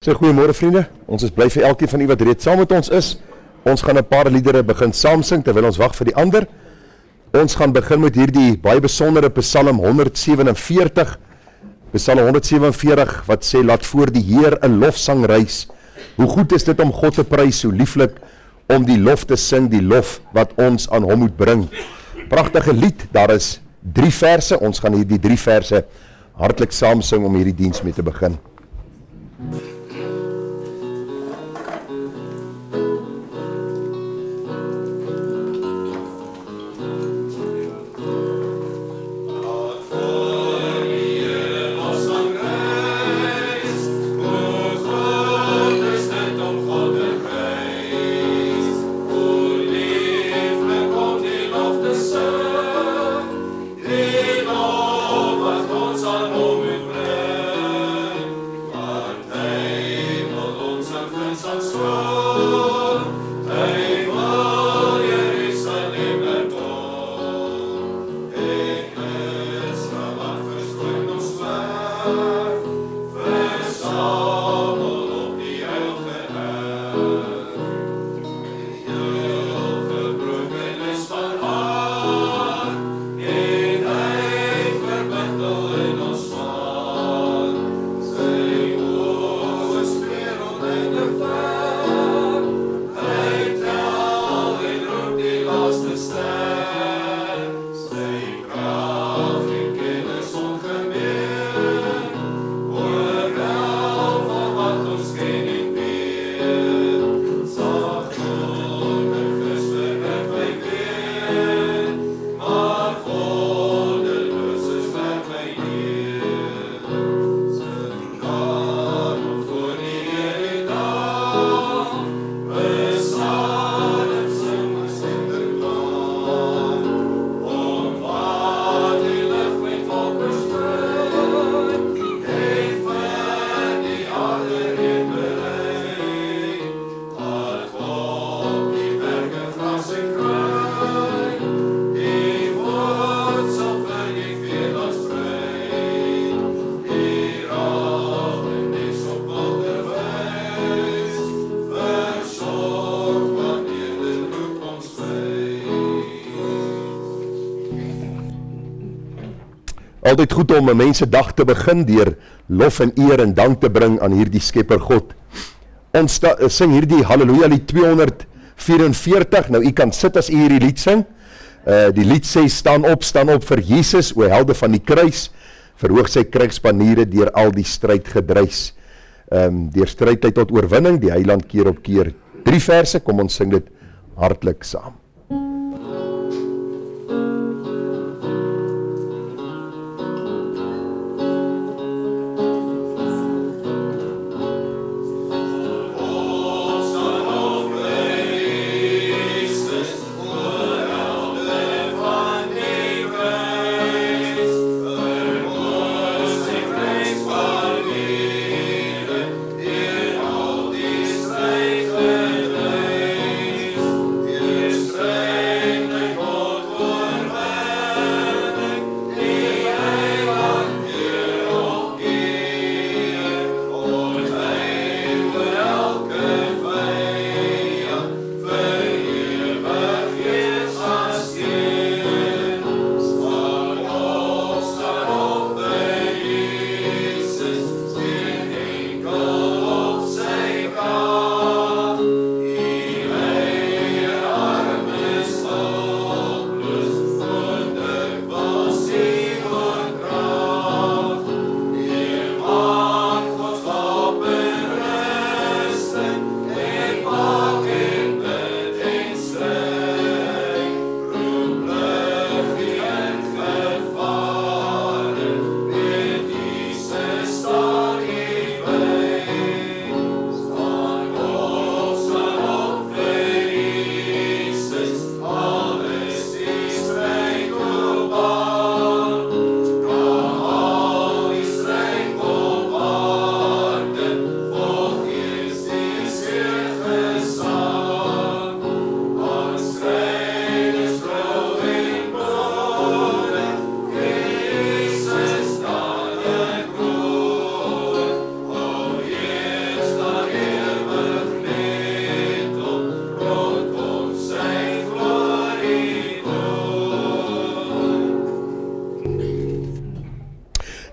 So, goeiemôre vriende, ons is bly vir elkeen van u wat reeds saam met ons is. Ons gaan 'n paar liedere begin saam sing terwyl ons wag vir die ander. Ons gaan begin met hierdie baie besondere Psalm 147. Psalm 147 wat sê, laat voor die Heer 'n lofsang reis. Hoe goed is dit om God te prys, hoe lieflik om die lof te sing, die lof wat ons aan hom moet bring. Pragtige lied, daar is 3 verse, ons gaan hierdie 3 verse hartlik saam sing om hierdie diens mee te begin. Altyd goed om 'n mens se dag te begin deur lof en eer en dank te bring aan hierdie Skepper God. Ons sing hierdie Halleluja lied 244. Nou u kan sit as u hierdie lied sing. Die lied sê staan op vir Jesus, o helde van die kruis, verhoog sy krygsbaniere deur al die stryd gedreis. Deur strydtyd tot oorwinning, die heiland keer op keer. 3 verse, kom ons sing dit hartlik saam. Israel.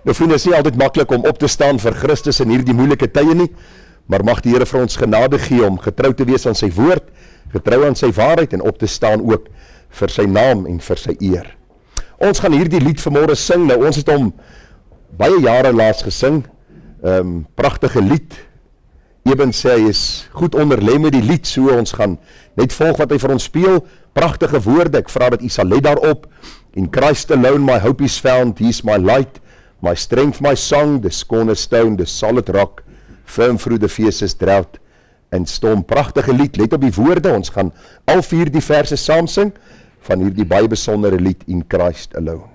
Nou vriende, is nie altyd maklik om op te staan vir Christus in hierdie moeilike tye nie, maar mag die Here vir ons genade gee om getrou te wees aan sy woord, getrou aan sy waarheid en op te staan ook vir sy naam en vir sy eer. Ons gaan hierdie lied vanmôre sing. Nou ons het hom baie jare laas gesing. Pragtige lied. Eben sê hy is goed onderlê met die lied, so ons gaan net volg wat hy vir ons speel. Pragtige woorde, ek vra dat u sal let daarop. In Christ alone my hope is found, he is my light, my strength, my song, the cornerstone, the solid rock, firm through the fiercest drought and storm. Pragtige lied, let op die woorde, ons gaan al 4 die verse saam sing van hierdie baie besondere lied In Christ alone.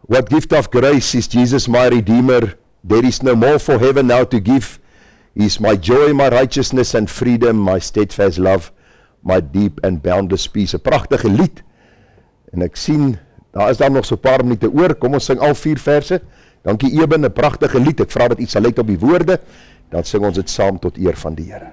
What gift of grace is Jesus my Redeemer? There is no more for heaven now to give. He is my joy, my righteousness and freedom, my steadfast love, my deep and boundless peace. 'n Pragtige lied. En ek sien, daar is dan nog so 'n paar minute oor. Kom ons sing al 4 verse. Dankie Eben, 'n pragtige lied. Ek vra dat u sal let op die woorde. Dan sing ons dit saam tot eer van die Here.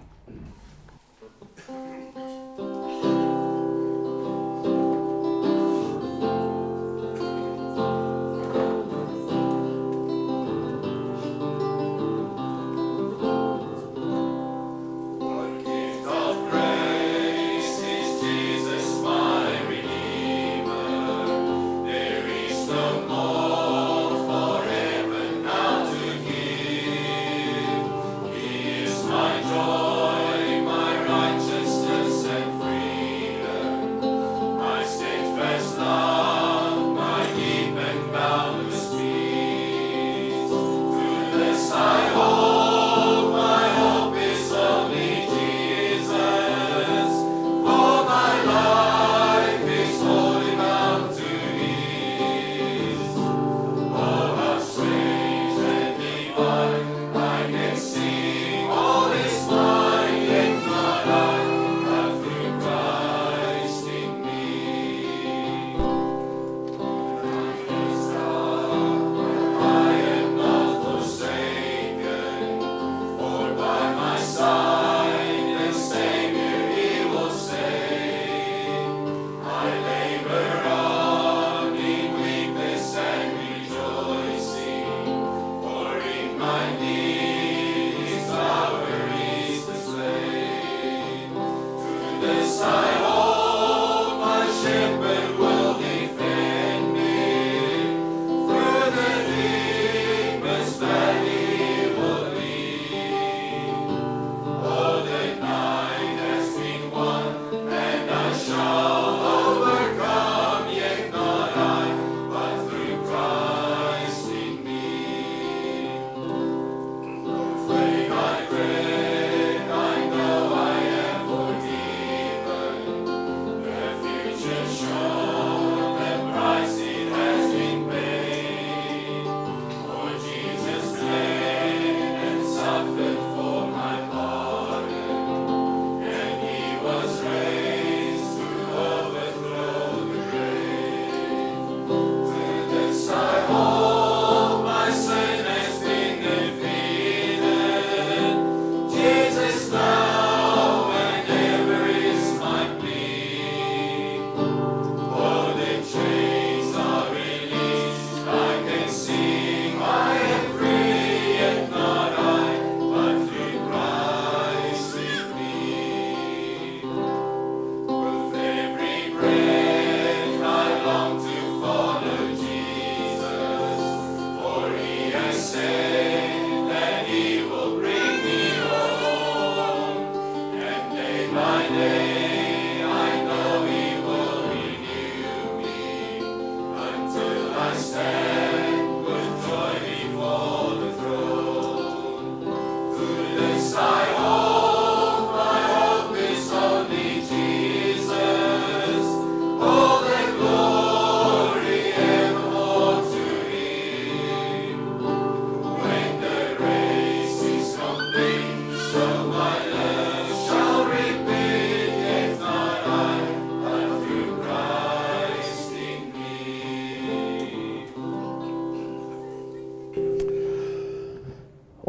Joy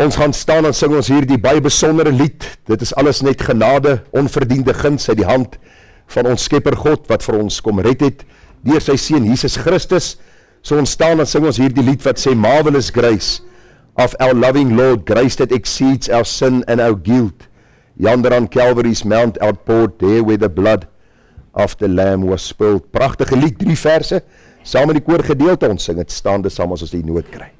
Ons gaan staan en sing ons hier die baie besondere lied. Dit is alles net genade, onverdiende guns uit die hand van ons Skepper God wat vir ons kom red het deur sy seun Jesus Christus. So ons staan en sing ons hier die lied wat sê marvelous grace of our loving Lord, grace that exceeds our sin and our guilt. Yonder on Calvary's mount outpoured, there where the blood of the lamb was spilled. Pragtige lied, 3 verse, saam met die koorgedeelte ons sing het staande saam as ons die noot kry.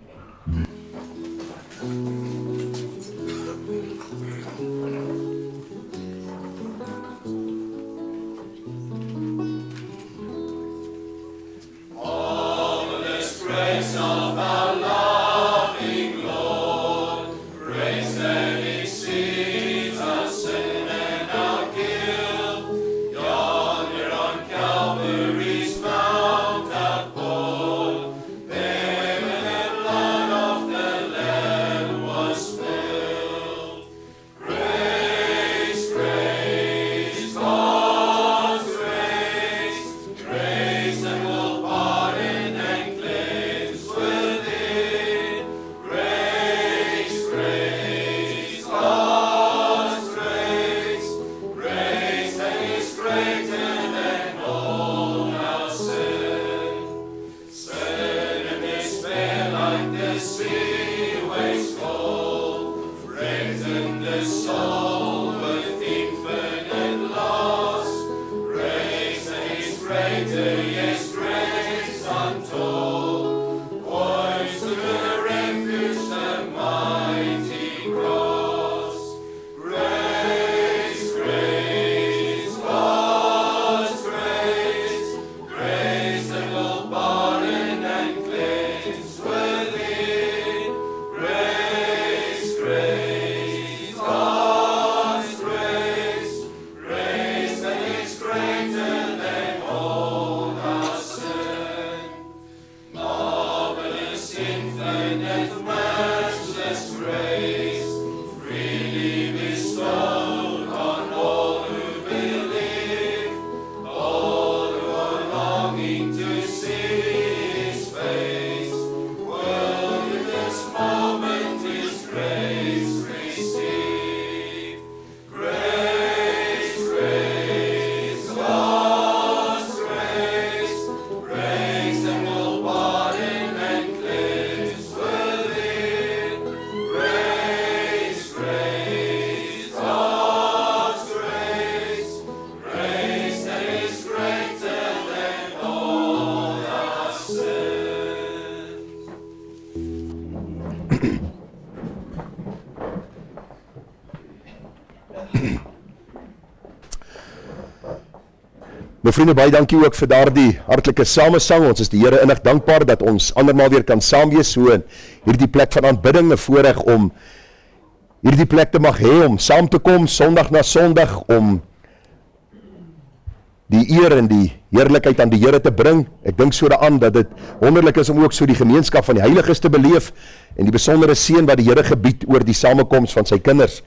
Nou vriende, baie dankie ook vir daardie hartlike samesang. Ons is die Here innig dankbaar dat ons andermaal weer kan saam wees so in hierdie plek van aanbidding, 'n voorreg om hierdie plek te mag hê, om saam te kom Sondag na Sondag, om die eer en die heerlikheid aan die Here te bring. Ek dink so daaraan dat dit wonderlik is om ook so die gemeenskap van die heiliges te beleef en die besondere seën wat die Here gebied oor die samekoms van sy kinders.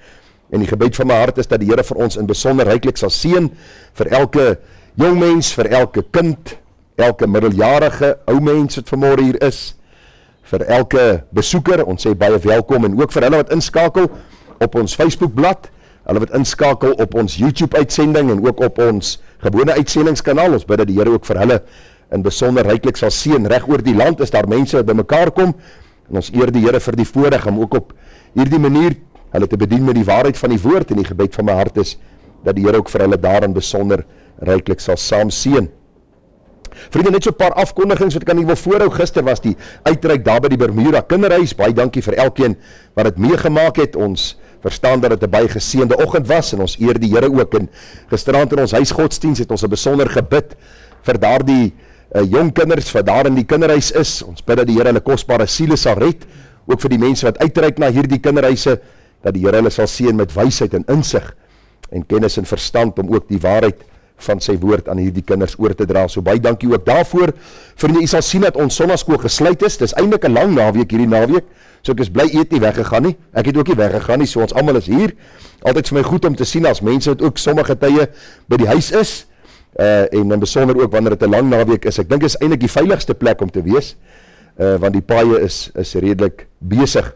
En die gebed van my hart is dat die Here vir ons in besonder ryklik sal seën, vir elke jong mens, vir elke kind, elke middeljarige, ou mens wat vanmôre hier is, vir elke besoeker, ons sê baie welkom, en ook vir hulle wat inskakel op ons Facebookblad, hulle wat inskakel op ons YouTube-uitsending en ook op ons gewone uitsendingskanaal. Ons bid dat die Here ook vir hulle in besonder ryklik sal seën. Reg oor die land is daar mense wat bymekaar kom, en ons eer die Here vir die voorreg om ook op hierdie manier hulle te bedien met die waarheid van die woord, en die gebed van my hart is dat die Here ook vir hulle daarin besonder ryklik sal saam seën. Vriende, net so 'n paar afkondigings wat ek aan julle wil voorhou. Gister was die uitreik daar by die Bermuda Kinderhuis. Baie dankie vir elkeen wat dit meegemaak het. Ons verstaan dat dit 'n baie geseënde oggend was en ons eer die Here ook. En gisteraand in ons huisgodsdiens het ons 'n besonder gebid vir daardie jong kinders wat daar in die kinderhuis is. Ons bid dat die Here hulle kosbare siele sal red, ook vir die mense wat uitreik na hierdie kinderhuise, dat die Here hulle sal seën met wysheid en insig en kennis en verstand om ook die waarheid van sy woord aan hierdie kinders oor te dra. So baie dankie ook daarvoor. Vriende, u sal sien dat ons sonnaskool gesluit is. Dis eintlik 'n lang naweek hierdie naweek. So ek is bly u het nie weggegaan nie. Ek het ook nie weggegaan nie. So ons almal is hier. Altyd vir my goed om te sien as mense wat ook sommige tye by die huis is. En in besonder ook wanneer dit 'n lang naweek is. Ek dink is eintlik die veiligste plek om te wees. Want die paaie is redelik besig.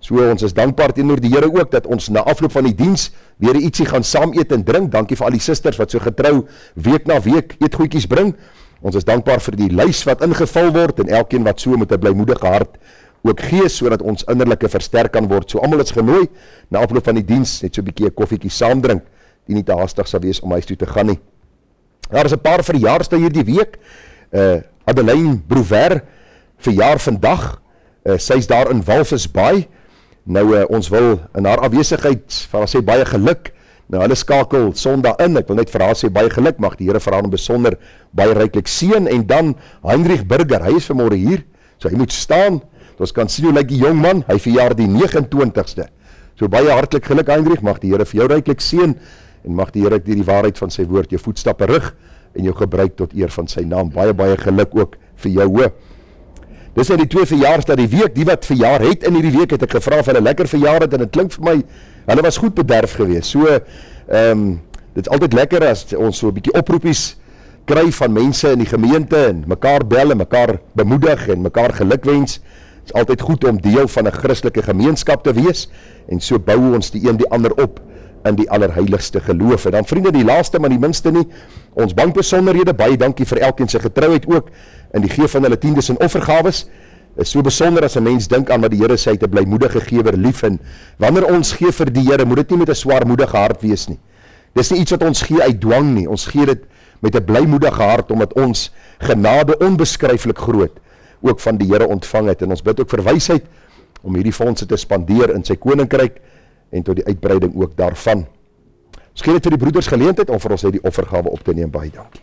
So ons is dankbaar teenoor die Here ook dat ons na afloop van die diens weer ietsie gaan saam eet en drink. Dankie vir al die susters wat so getrou week na week eetgoedjies bring. Ons is dankbaar vir die lys wat ingevul word en elkeen wat so met 'n blymoedige hart ook gee sodat ons innerlike versterk kan word. So almal is genooi na afloop van die diens net so 'n bietjie 'n koffietjie saam drink. Die nie te haastig sal wees om huis toe te gaan nie. Daar is 'n paar verjaarsdae hierdie week. Adeline Brouwer verjaar vandag. Sy's daar in Walvis Bay. Nou ons wil in haar afwesigheid vir haar sê baie geluk. Nou hulle skakel Sondag in. Ek wil net vir haar sê baie geluk. Mag die Here vir haar besonder baie ryklik seën. En dan Heinrich Burger, hy is vanmôre hier. So hy moet staan. Ons kan sien hoe lyk die jong man. Hy verjaar die 29ste. So baie hartlik geluk Heinrich. Mag die Here vir jou ryklik seën en mag die Here deur die waarheid van sy woord jou voetstappe rig en jou gebruik tot eer van sy naam. Baie geluk ook vir jou hoor. Dis nou die 2 verjaarsdae die week. Die wat verjaar het in hierdie week het ek gevra of hulle lekker verjaar het en dit klink vir my hulle was goed bederf geweest. So dit is altyd lekker as ons so 'n bietjie oproepies kry van mense in die gemeente en mekaar bel en mekaar bemoedig en mekaar gelukwens. Dit is altyd goed om deel van 'n Christelike gemeenskap te wees en so bou ons die een die ander op in die allerheiligste geloof. En dan vriende, die laaste maar die minste nie, ons bankbesonderhede, baie dankie vir elkeen se getrouheid ook in die gee van hulle tiendes en offergawes. Is so besonder as 'n mens dink aan wat die Here sê, hy het 'n blymoedige gewer lief. En wanneer ons gee vir die Here, moet dit nie met 'n swaarmoedige hart wees nie. Dis nie iets wat ons gee uit dwang nie. Ons gee dit met 'n blymoedige hart omdat ons genade onbeskryflik groot ook van die Here ontvang het. En ons bid ook vir wysheid om hierdie fondse te spandeer in sy koninkryk en tot die uitbreiding ook daarvan. Ons gee dit vir die broeders geleentheid om vir ons uit die offergawe op te neem. Baie dankie.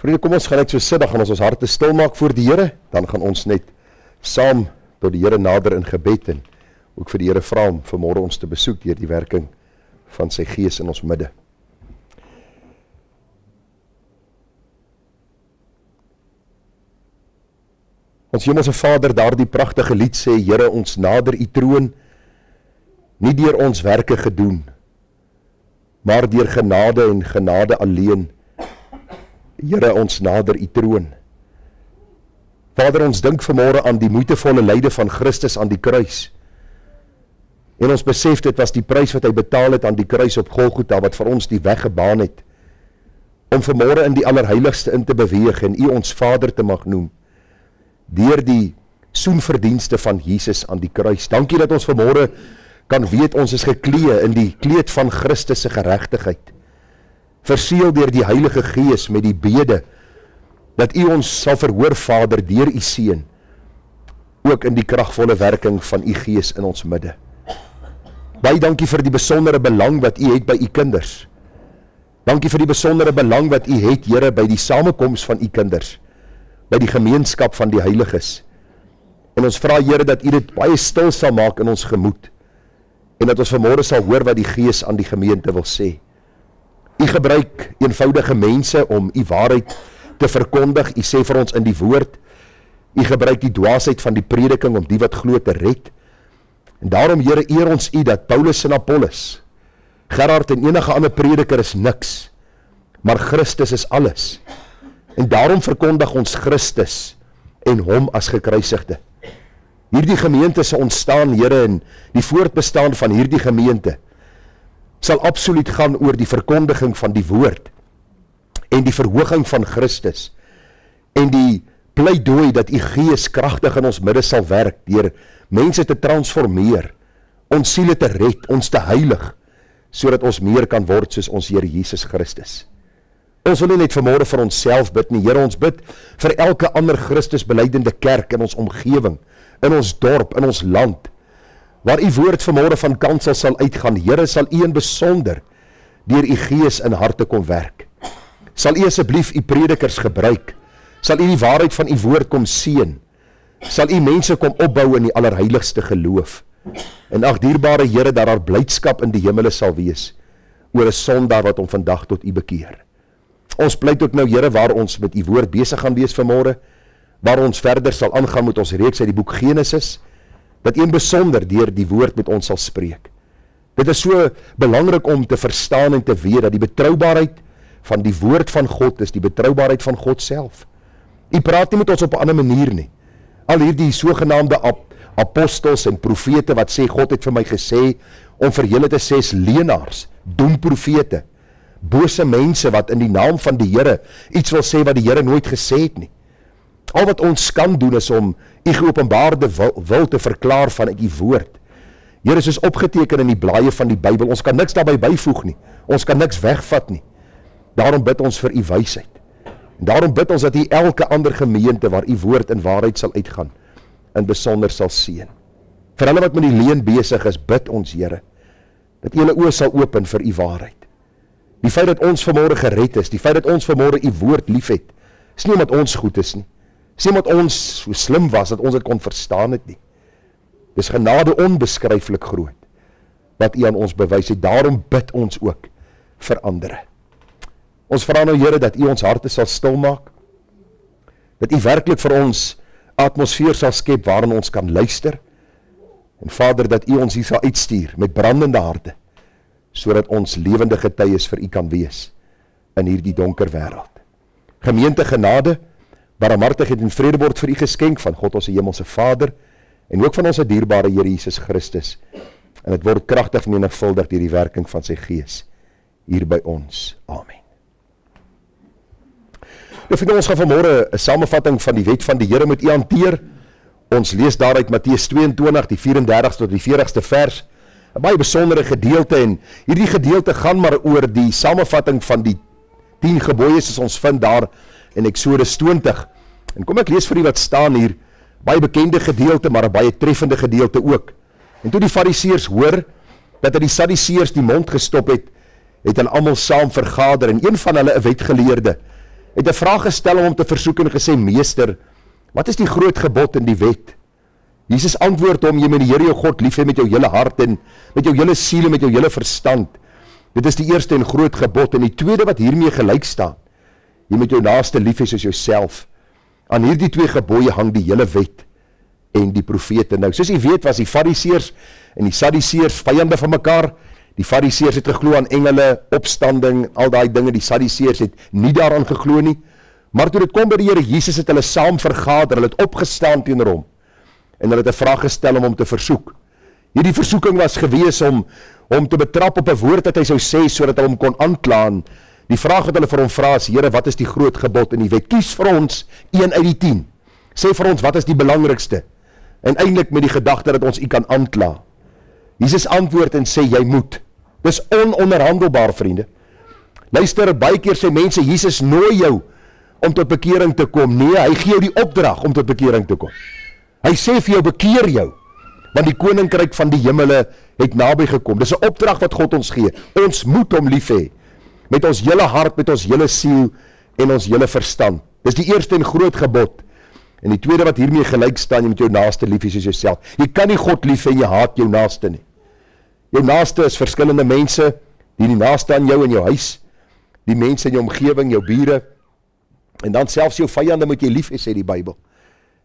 Vriende, kom ons gaan net so sit, dan gaan ons harte stil maak voor die Here, dan gaan ons net saam tot die Here nader in gebed en ook vir die Here vra om vanmôre ons te besoek deur die werking van sy Gees in ons midde. Ons Hemelse Vader, daardie pragtige lied sê, Here, ons nader u troon, nie deur ons werke gedoen, maar deur genade en genade alleen. Here, ons nader u troon. Vader, ons dink vanmôre aan die moeitevolle lyde van Christus aan die kruis. En ons besef dit was die prys wat hy betaal het aan die kruis op Golgotha, wat vir ons die weg gebaan het, om vanmôre in die allerheiligste in te beweeg en U ons Vader te mag noem, deur die soenverdienste van Jesus aan die kruis. Dankie dat ons vanmôre kan weet ons is geklee in die kleed van Christus se geregtigheid, verseël deur die Heilige Gees met die bede, dat U ons sal verhoor, Vader, deur U Seun, ook in die kragvolle werking van U Gees in ons midde. Baie dankie vir die besondere belang wat U het by U kinders. Dankie vir die besondere belang wat U het, Here, by die samekoms van U kinders, by die gemeenskap van die heiliges. En ons vra, Here, dat U dit baie stil sal maak in ons gemoed, en dat ons vanmôre sal hoor wat die Gees aan die gemeente wil sê. U gebruik eenvoudige mense om U waarheid te verkondig. U sê vir ons in die woord, U gebruik die dwaasheid van die prediking om die wat glo te red. En daarom, Here, eer ons U dat Paulus en Apollos, Gerard en enige ander prediker is niks, maar Christus is alles. En daarom verkondig ons Christus en hom as gekruisigde. Hierdie gemeente se ontstaan, Here, en die voortbestaan van hierdie gemeente sal absoluut gaan oor die verkondiging van die woord en die verhoging van Christus en die pleidooi dat U Gees kragtig in ons midde sal werk deur mense te transformeer, ons siele te red, ons te heilig, sodat ons meer kan word soos ons Here Jesus Christus. Ons wil nie net vanmôre vir onsself bid nie, Here, ons bid vir elke ander Christus belydenende kerk in ons omgewing, in ons dorp, in ons land, waar U woord vanmôre van kansel sal uitgaan. Here, sal U in besonder deur U Gees in harte kom werk. Sal U asseblief U predikers gebruik, sal U die waarheid van U woord kom seën, sal U mense kom opbou in die allerheiligste geloof. En ag dierbare Here, dat daar blydskap in die hemele sal wees oor 'n sondaar wat hom vandag tot U bekeer. Ons pleit ook nou, Here, waar ons met U woord besig gaan wees vanmôre, waar ons verder sal aangaan met ons reeks uit die boek Genesis, dat U in besonder deur die woord met ons sal spreek. Dit is so belangrik om te verstaan en te weet dat die betroubaarheid van die woord van God is die betroubaarheid van God self. U praat nie met ons op 'n ander manier nie. Al hierdie sogenaamde apostels en profete wat sê God het vir my gesê, om vir julle te sê is leenaars, doemprofete, bose mense wat in die naam van die Here iets wil sê wat die Here nooit gesê het nie. Al wat ons kan doen is om U geopenbaarde wil te verklaar vanuit U woord. Here, soos opgeteken in die blaaie van die Bybel, ons kan niks daarbey byvoeg nie, ons kan niks wegvat nie. Daarom bid ons vir U wysheid. En daarom bid ons dat U elke ander gemeente waar U woord in waarheid sal uitgaan, in besonder sal seën. Vir hulle wat met die leen besig is, bid ons, Here, dat U hulle oë sal open vir U waarheid. Die feit dat ons vanmôre gered is, die feit dat ons vanmôre U woord liefhet, is nie omdat ons goed is nie. Is nie omdat ons so slim was dat ons dit kon verstaan het nie. Dis genade onbeskryflik groot wat U aan ons bewys het. Daarom bid ons ook vir ander. Ons vra nou, Here, dat U ons harte sal stil maak, dat U werklik vir ons atmosfeer sal skep waarin ons kan luister, en Vader, dat U ons hier sal uitstuur met brandende harte, sodat ons lewende getuies vir U kan wees in hierdie donker wêreld. Gemeente, genade, barmhartigheid en vrede word vir U geskenk van God ons hemelse Vader en ook van ons dierbare Here Jesus Christus. En dit word kragtig menigvuldig deur die werking van sy Gees hier by ons. Amen. Nou, ons gaan vanmôre 'n samevatting van die wet van die Here met U hanteer. Ons lees daaruit Matteus 22, die 34ste tot die 40ste vers. 'n Baie besondere gedeelte, en hierdie gedeelte gaan maar oor die samevatting van die 10 gebooie soos ons vind daar in Eksodus 20. En kom ek lees vir u wat staan hier, baie bekende gedeelte, maar 'n baie treffende gedeelte ook. En toe die Fariseërs hoor dat die Sadduseërs die mond gestop het, het hulle almal saam vergader, en een van hulle, 'n wetgeleerde, het 'n vraag gestel om hom te versoek en gesê: Meester, wat is die groot gebod in die wet? Jesus antwoord hom: jy moet die Here jou God lief hê met jou hele hart en met jou hele siel en met jou hele verstand. Dit is die eerste en groot gebod, en die tweede wat hiermee gelyk staan: jy moet jou naaste lief hê soos jouself. Aan hierdie 2 gebooie hang die hele wet en die profete. Nou, soos u weet, was die Fariseërs en die Sadduseërs vyande van mekaar. Die Fariseërs het geglo aan engele, opstanding, al daai dinge. Die Sadduseërs het nie daaraan geglo nie. Maar toe dit kom by die Here Jesus, het hulle saam vergader, hulle het opgestaan teenoor hom, en hulle het 'n vraag gestel om hom te versoek. Hierdie versoeking was gewees om te betrap op 'n woord wat hy sou sê, sodat hulle hom kon aankla. Die vraag wat hulle vir hom vra is, Here, wat is die groot gebod in die wet? Kies vir ons 1 uit die 10. Sê vir ons, wat is die belangrikste? En eintlik met die gedagte dat ons u kan aankla. Jesus antwoord en sê, jy moet. Dis ononderhandelbaar, vriende. Luister, baie keer sê mense, Jesus nooi jou om tot bekering te kom. Nee, hy gee jou die opdrag om tot bekering te kom. Hy sê vir jou, bekeer jou, want die koninkryk van die hemele het naby gekom. Dis 'n opdrag wat God ons gee. Ons moet hom lief hê, met ons hele hart, met ons hele siel en ons hele verstand. Dis die eerste en groot gebod. En die tweede wat hiermee gelyk staan, jy moet jou naaste lief hê soos jouself. Jy kan nie God lief hê en jy haat jou naaste nie. Jou naaste is verskillende mense, die naaste aan jou in jou huis, die mense in jou omgewing, jou bure, en dan selfs jou vyande moet jy lief hê, sê die Bybel.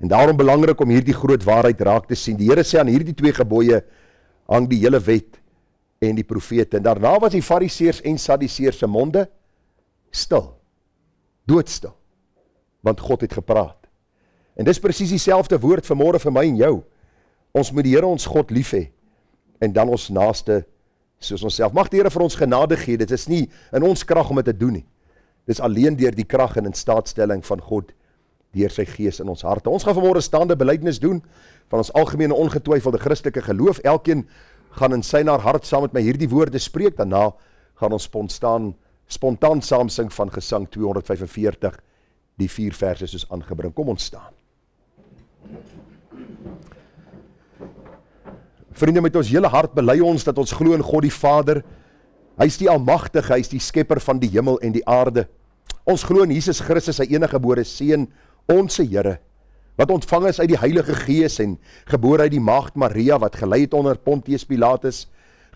En daarom belangrik om hierdie groot waarheid raak te sien. Die Here sê aan hierdie 2 gebooie hang die hele wet en die profete. En daarna was die Fariseërs en Sadduseërs se monde stil, doodstil, want God het gepraat. En dis presies dieselfde woord vanmôre vir my en jou. Ons moet die Here ons God lief hê en dan ons naaste soos onsself. Mag die Here vir ons genade gee. Dit is nie in ons krag om dit te doen nie. Dis alleen deur die krag en instaatstelling van God deur sy gees in ons harte. Ons gaan vanmôre staande belydenis doen van ons algemene ongetwyfelde Christelike geloof. Elkeen gaan in sy naar hart saam met my hierdie woorde spreek. Daarna gaan ons spontaan saam sing van Gesang 245, die 4 verse soos aangebring. Kom ons staan. Vriende, met ons hele hart bely ons dat ons glo in God die Vader. Hy is die almagtige, hy is die skepper van die hemel en die aarde. Ons glo in Jesus Christus, sy eniggebore seun, ons Here, wat ontvang is uit die Heilige Gees en gebore uit die maagd Maria, wat gelei het onder Pontius Pilatus,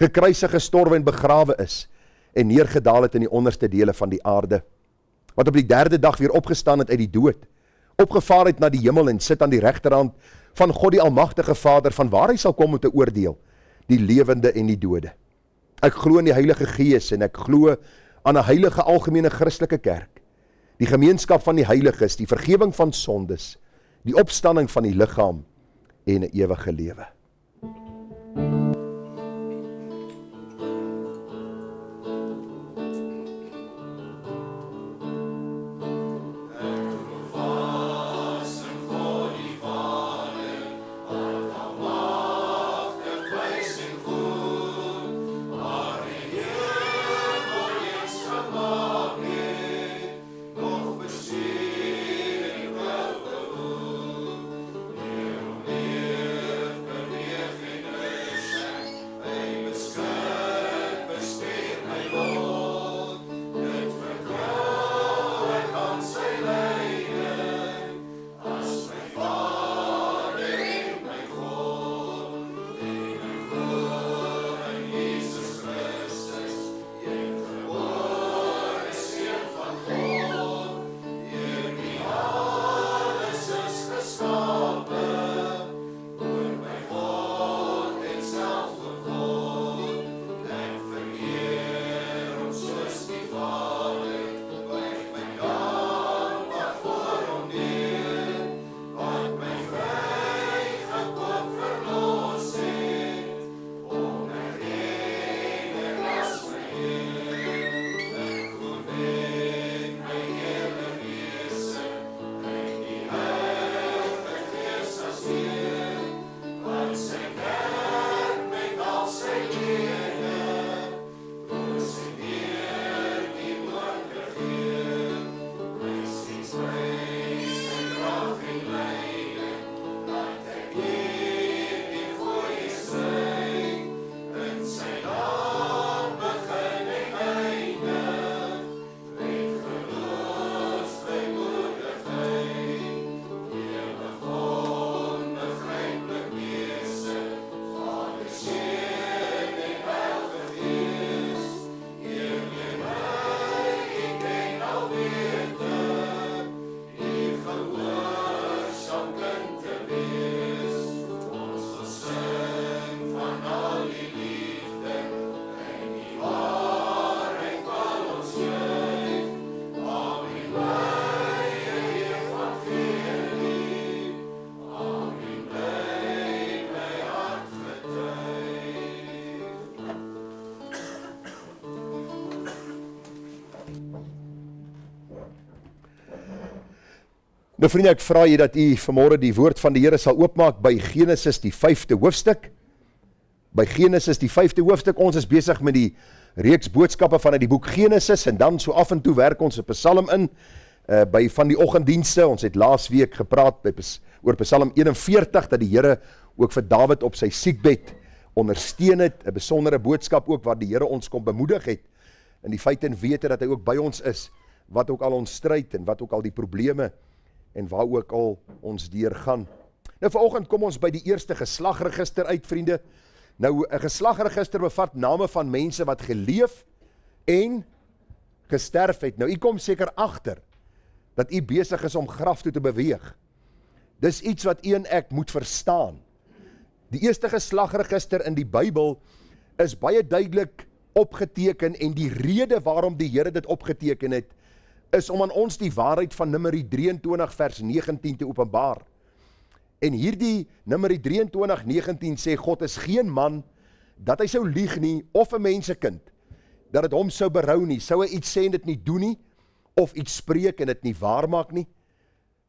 gekruisig, gestorwe en begrawe is, en neergedaal het in die onderste dele van die aarde, wat op die 3de dag weer opgestaan het uit die dood, opgevaar het na die hemel en sit aan die regterhand van God die almagtige Vader, van waar hy sal kom om te oordeel, die lewende en die dode. Ek glo in die Heilige Gees en ek glo aan 'n heilige algemene Christelike kerk, die gemeenskap van die heiliges, die vergifnis van sondes, die opstanding van die liggaam en 'n ewige lewe. Nou vriende, ek vra jy dat u vanmôre die woord van die Here sal oopmaak by Genesis die 5de hoofstuk. By Genesis die 5de hoofstuk, ons is besig met die reeks boodskappe vanuit die boek Genesis, en dan so af en toe werk ons 'n Psalm in, by van die oggenddienste. Ons het laas week gepraat oor Psalm 41, dat die Here ook vir Dawid op sy siekbed ondersteun het, 'n besondere boodskap ook, waar die Here ons kom bemoedig het, in die feit en wete dat hy ook by ons is, wat ook al ons stryd, en wat ook al die probleme, en waar ook al ons deurgaan. Nou vanoggend kom ons by die eerste geslagregister uit, vriende. Nou, 'n geslagregister bevat name van mense wat geleef en gesterf het. Nou, u kom seker agter dat u besig is om graf toe te beweeg. Dis iets wat u en ek moet verstaan. Die eerste geslagregister in die Bybel is baie duidelik opgeteken, en die rede waarom die Here dit opgeteken het, is om aan ons die waarheid van Numeri 23 vers 19 te openbaar. En hierdie Numeri 23:19 sê, God is geen man dat hy sou lieg nie, of 'n mensekind dat dit hom sou berou nie. Sou hy iets sê en dit nie doen nie, of iets spreek en dit nie waarmaak nie?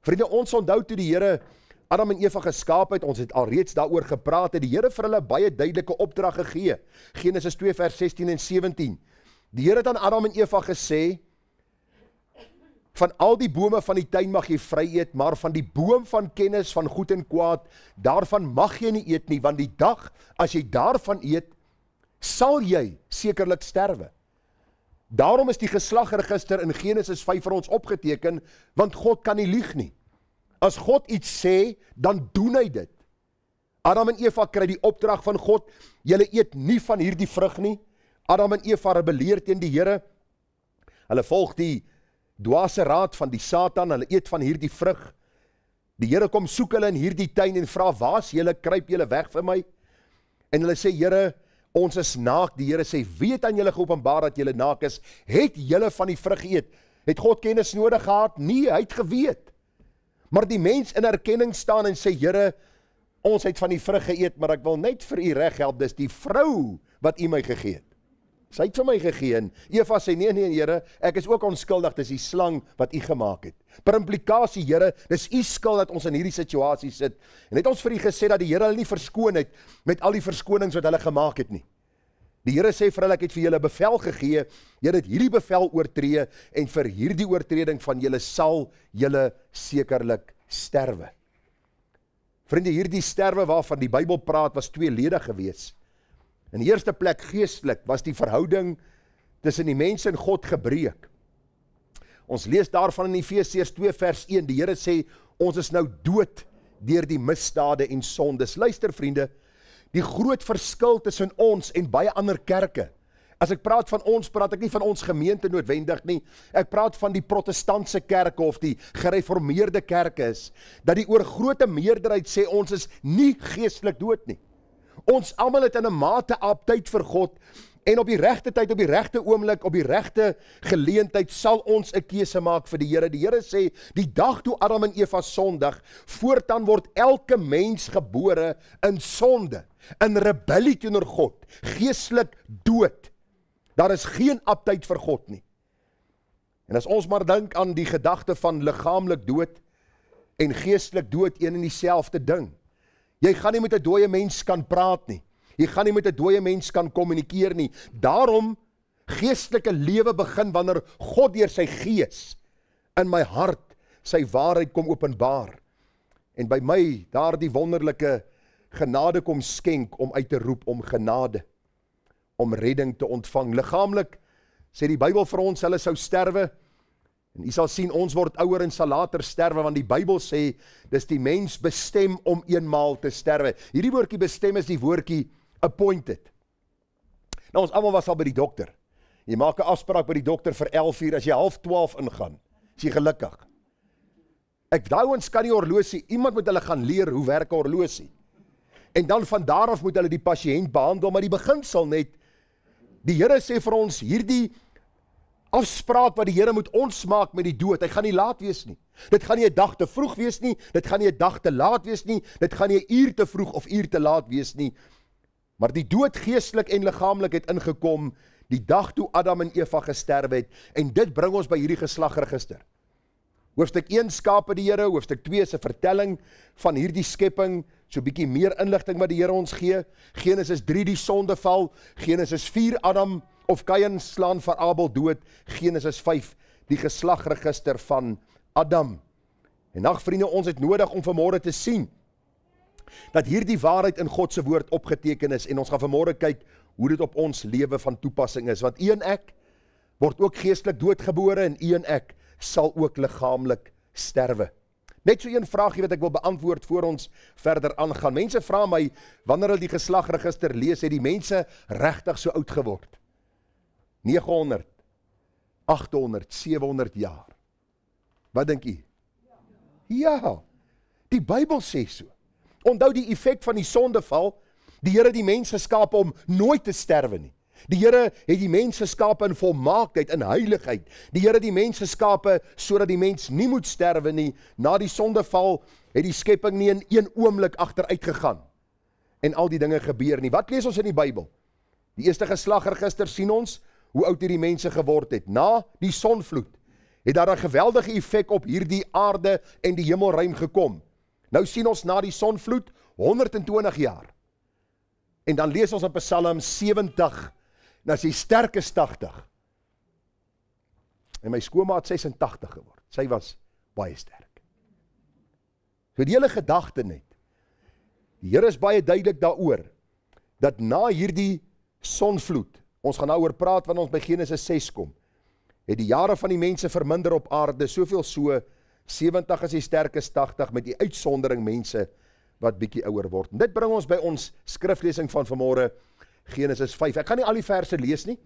Vriende, ons onthou toe die Here Adam en Eva geskaap het, ons het alreeds daaroor gepraat, het die Here vir hulle baie duidelike opdrag gegee. Genesis 2 vers 16 en 17. Die Here het aan Adam en Eva gesê, van al die bome van die tuin mag jy vry eet, maar van die boom van kennis van goed en kwaad, daarvan mag jy nie eet nie, want die dag as jy daarvan eet, sal jy sekerlik sterwe. Daarom is die geslagregister in Genesis 5 vir ons opgeteken, want God kan nie lieg nie. As God iets sê, dan doen hy dit. Adam en Eva kry die opdrag van God, julle eet nie van hierdie vrug nie. Adam en Eva rebelleer teen die Here. Hulle volg die dwaase raad van die Satan, hulle eet van hierdie vrug. Die Here kom soek hulle in hierdie tuin en vra, waar's julle, kruip julle weg vir my? En hulle sê, Here, ons is naak. Die Here sê, wie het aan julle geopenbaar dat julle naak is? Het julle van die vrug geëet? Het God kennis nodig gehad? Nee, hy het geweet. Maar die mens in erkenning staan en sê, Here, ons het van die vrug geëet, maar ek wil net vir u reg help, dis die vrou wat u my gegee het. Sy het vir my gegee, en Eva sê, nee, Here, ek is ook onskuldig, dis die slang wat u gemaak het. Per implikasie, Here, dis u skuld dat ons in hierdie situasie sit. En het ons vir u gesê dat die Here hulle nie verskoon het met al die verskonings wat hulle gemaak het nie. Die Here sê vir hulle, ek het vir julle bevel gegee, julle het hierdie bevel oortree, en vir hierdie oortreding van julle sal julle sekerlik sterwe. Vriende, hierdie sterwe waarvan die Bybel praat, was tweeledig gewees. In die eerste plek geestelik was die verhouding tussen die mens en God gebreek. Ons lees daarvan in Efesiërs 2 vers 1, die Here sê, ons is nou dood deur die misdade en sondes. Luister vriende, die groot verskil tussen ons en baie ander kerke. As ek praat van ons, praat ek nie van ons gemeente noodwendig nie. Ek praat van die protestantse kerke of die gereformeerde kerke is, dat die oorgrote meerderheid sê ons is nie geestelik dood nie. Ons almal het in 'n mate aptyd vir God, en op die regte tyd, op die regte oomblik, op die regte geleentheid sal ons 'n keuse maak vir die Here. Die Here sê, die dag toe Adam en Eva sondig, voortaan word elke mens gebore in sonde, in rebellie teenoor God, geestelik dood. Daar is geen aptyd vir God nie. En as ons maar dink aan die gedagte van liggaamlik dood en geestelik dood, een en dieselfde ding. Jy gaan nie met 'n dooie mens kan praat nie. Jy gaan nie met 'n dooie mens kan kommunikeer nie. Daarom, geestelike lewe begin wanneer God deur sy gees in my hart sy waarheid kom openbaar. En by my daardie wonderlike genade kom skenk om uit te roep om genade, om redding te ontvang. Liggaamlik sê die Bybel vir ons, hulle sou sterwe. En u sal sien, ons word ouer en sal later sterwe, want die Bybel sê, dis die mens bestem om eenmaal te sterwe. Hierdie woordjie bestem is die woordjie appointed. Nou, ons almal was al by die dokter. Jy maak 'n afspraak by die dokter vir 11 uur, as jy 11:30 ingaan, is jy gelukkig. Daai ouens kan nie horlosie, iemand moet hulle gaan leer hoe werk 'n horlosie. En dan van daar af moet hulle die pasiënt behandel, maar die beginsel net, die Here sê vir ons, hierdie afspraak wat die Here moet ons maak met die dood, hy gaan nie laat wees nie. Dit gaan nie 'n dag te vroeg wees nie, dit gaan nie 'n dag te laat wees nie, dit gaan nie 'n uur te vroeg of uur te laat wees nie. Maar die dood geestelik en liggaamlik het ingekom die dag toe Adam en Eva gesterf het, en dit bring ons by hierdie geslagregister. Hoofstuk 1 skape die Here, hoofstuk 2 is 'n vertelling van hierdie skepping, so bietjie meer inligting wat die Here ons gee. Genesis 3 die sondeval, Genesis 4 Adam of Kain slaan vir Abel dood, Genesis 5 die geslagregister van Adam. En ag vriende, ons het nodig om vanmôre te sien dat hierdie waarheid in God se woord opgeteken is, en ons gaan vanmôre kyk hoe dit op ons lewe van toepassing is, want een ek word ook geestelik doodgebore en een ek sal ook liggaamlik sterwe. Net so een vraagie wat ek wil beantwoord voor ons verder aangaan. Mense vra my, wanneer hulle die geslagregister lees, het die mense regtig so oud geword? 900, 800, 700 jaar. Wat dink u? Ja, die Bybel sê so. Onthou die effek van die sondeval, die Here het die mens geskaap om nooit te sterwe nie. Die Here het die mens geskaap in volmaaktheid, in heiligheid. Die Here het die mens geskaap sodat die mens nie moet sterwe nie. Na die sondeval het die skepping nie in een oomblik agteruit gegaan en al die dinge gebeur nie. Wat lees ons in die Bybel? Die eerste geslagregister sien ons hoe oud hierdie mense geword het. Na die sonvloed het daar 'n geweldige effek op hierdie aarde en die hemelruim gekom. Nou sien ons na die sonvloed 120 jaar. En dan lees ons in Psalm 70, en as jy sterk is 80. En my skoonma het 86 geword. Sy was baie sterk. So die hele gedagte net. Die Here is baie duidelik daaroor, dat na hierdie sonvloed, ons gaan nou oor praat wanneer ons by Genesis 6 kom, het die jare van die mense verminder op aarde, soveel so, 70 as die sterk is 80, met die uitsondering mense wat bietjie ouer word. En dit bring ons by ons skriflesing van vanmôre, Genesis 5. Ek gaan nie al die verse lees nie,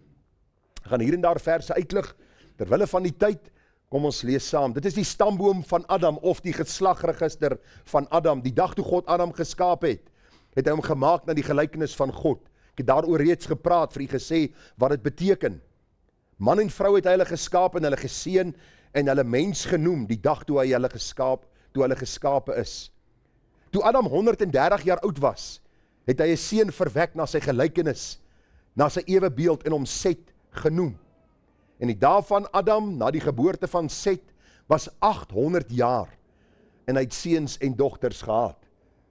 ek gaan hier en daar verse uitlig, terwille van die tyd, kom ons lees saam. Dit is die stamboom van Adam, of die geslagregister van Adam. Die dag toe God Adam geskaap het hy hom gemaak na die gelykenis van God. Ek het daaroor reeds gepraat, vir u gesê wat dit beteken. Man en vrou het hy hulle geskaap en hulle geseën en hulle mens genoem, die dag toe hy hulle geskape is. Toe Adam 130 jaar oud was, het hy 'n seun verwek na sy gelykenis, na sy ewebeeld, en hom Set genoem. En die dae van Adam, na die geboorte van Set, was 800 jaar, en hy het seuns en dogters gehad.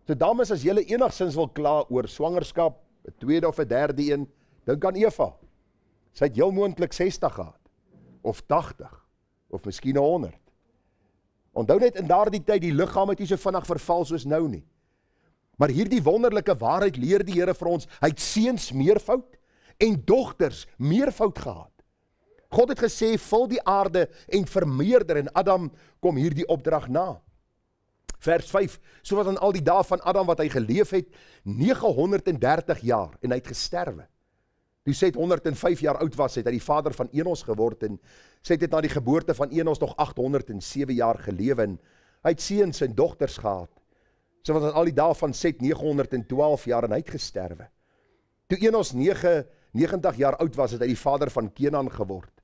So dames, as julle enigsins wil kla oor swangerskap, 'n tweede of 'n derde een, dink aan Eva. Sy het heel moontlik 60 gehad, of 80, of miskien 100. Onthou net, in daardie tyd, die liggaam het nie so vinnig verval soos nou nie. Maar hierdie wonderlike waarheid leer die Here vir ons, hy het seuns meervoud en dogters meervoud gehad. God het gesê, vul die aarde en vermeerder, en Adam kom hierdie opdrag na. Vers 5, so was aan al die dae van Adam wat hy geleef het, 930 jaar, en hy het gesterwe. Toe Set 105 jaar oud was, het hy die vader van Enos geword, en Set het na die geboorte van Enos nog 807 jaar gelewe, en hy het seuns en dogters gehad. So was aan al die dae van Set 912 jaar, en hy het gesterwe. Toe Enos 90 jaar oud was, het hy die vader van Kenan geword.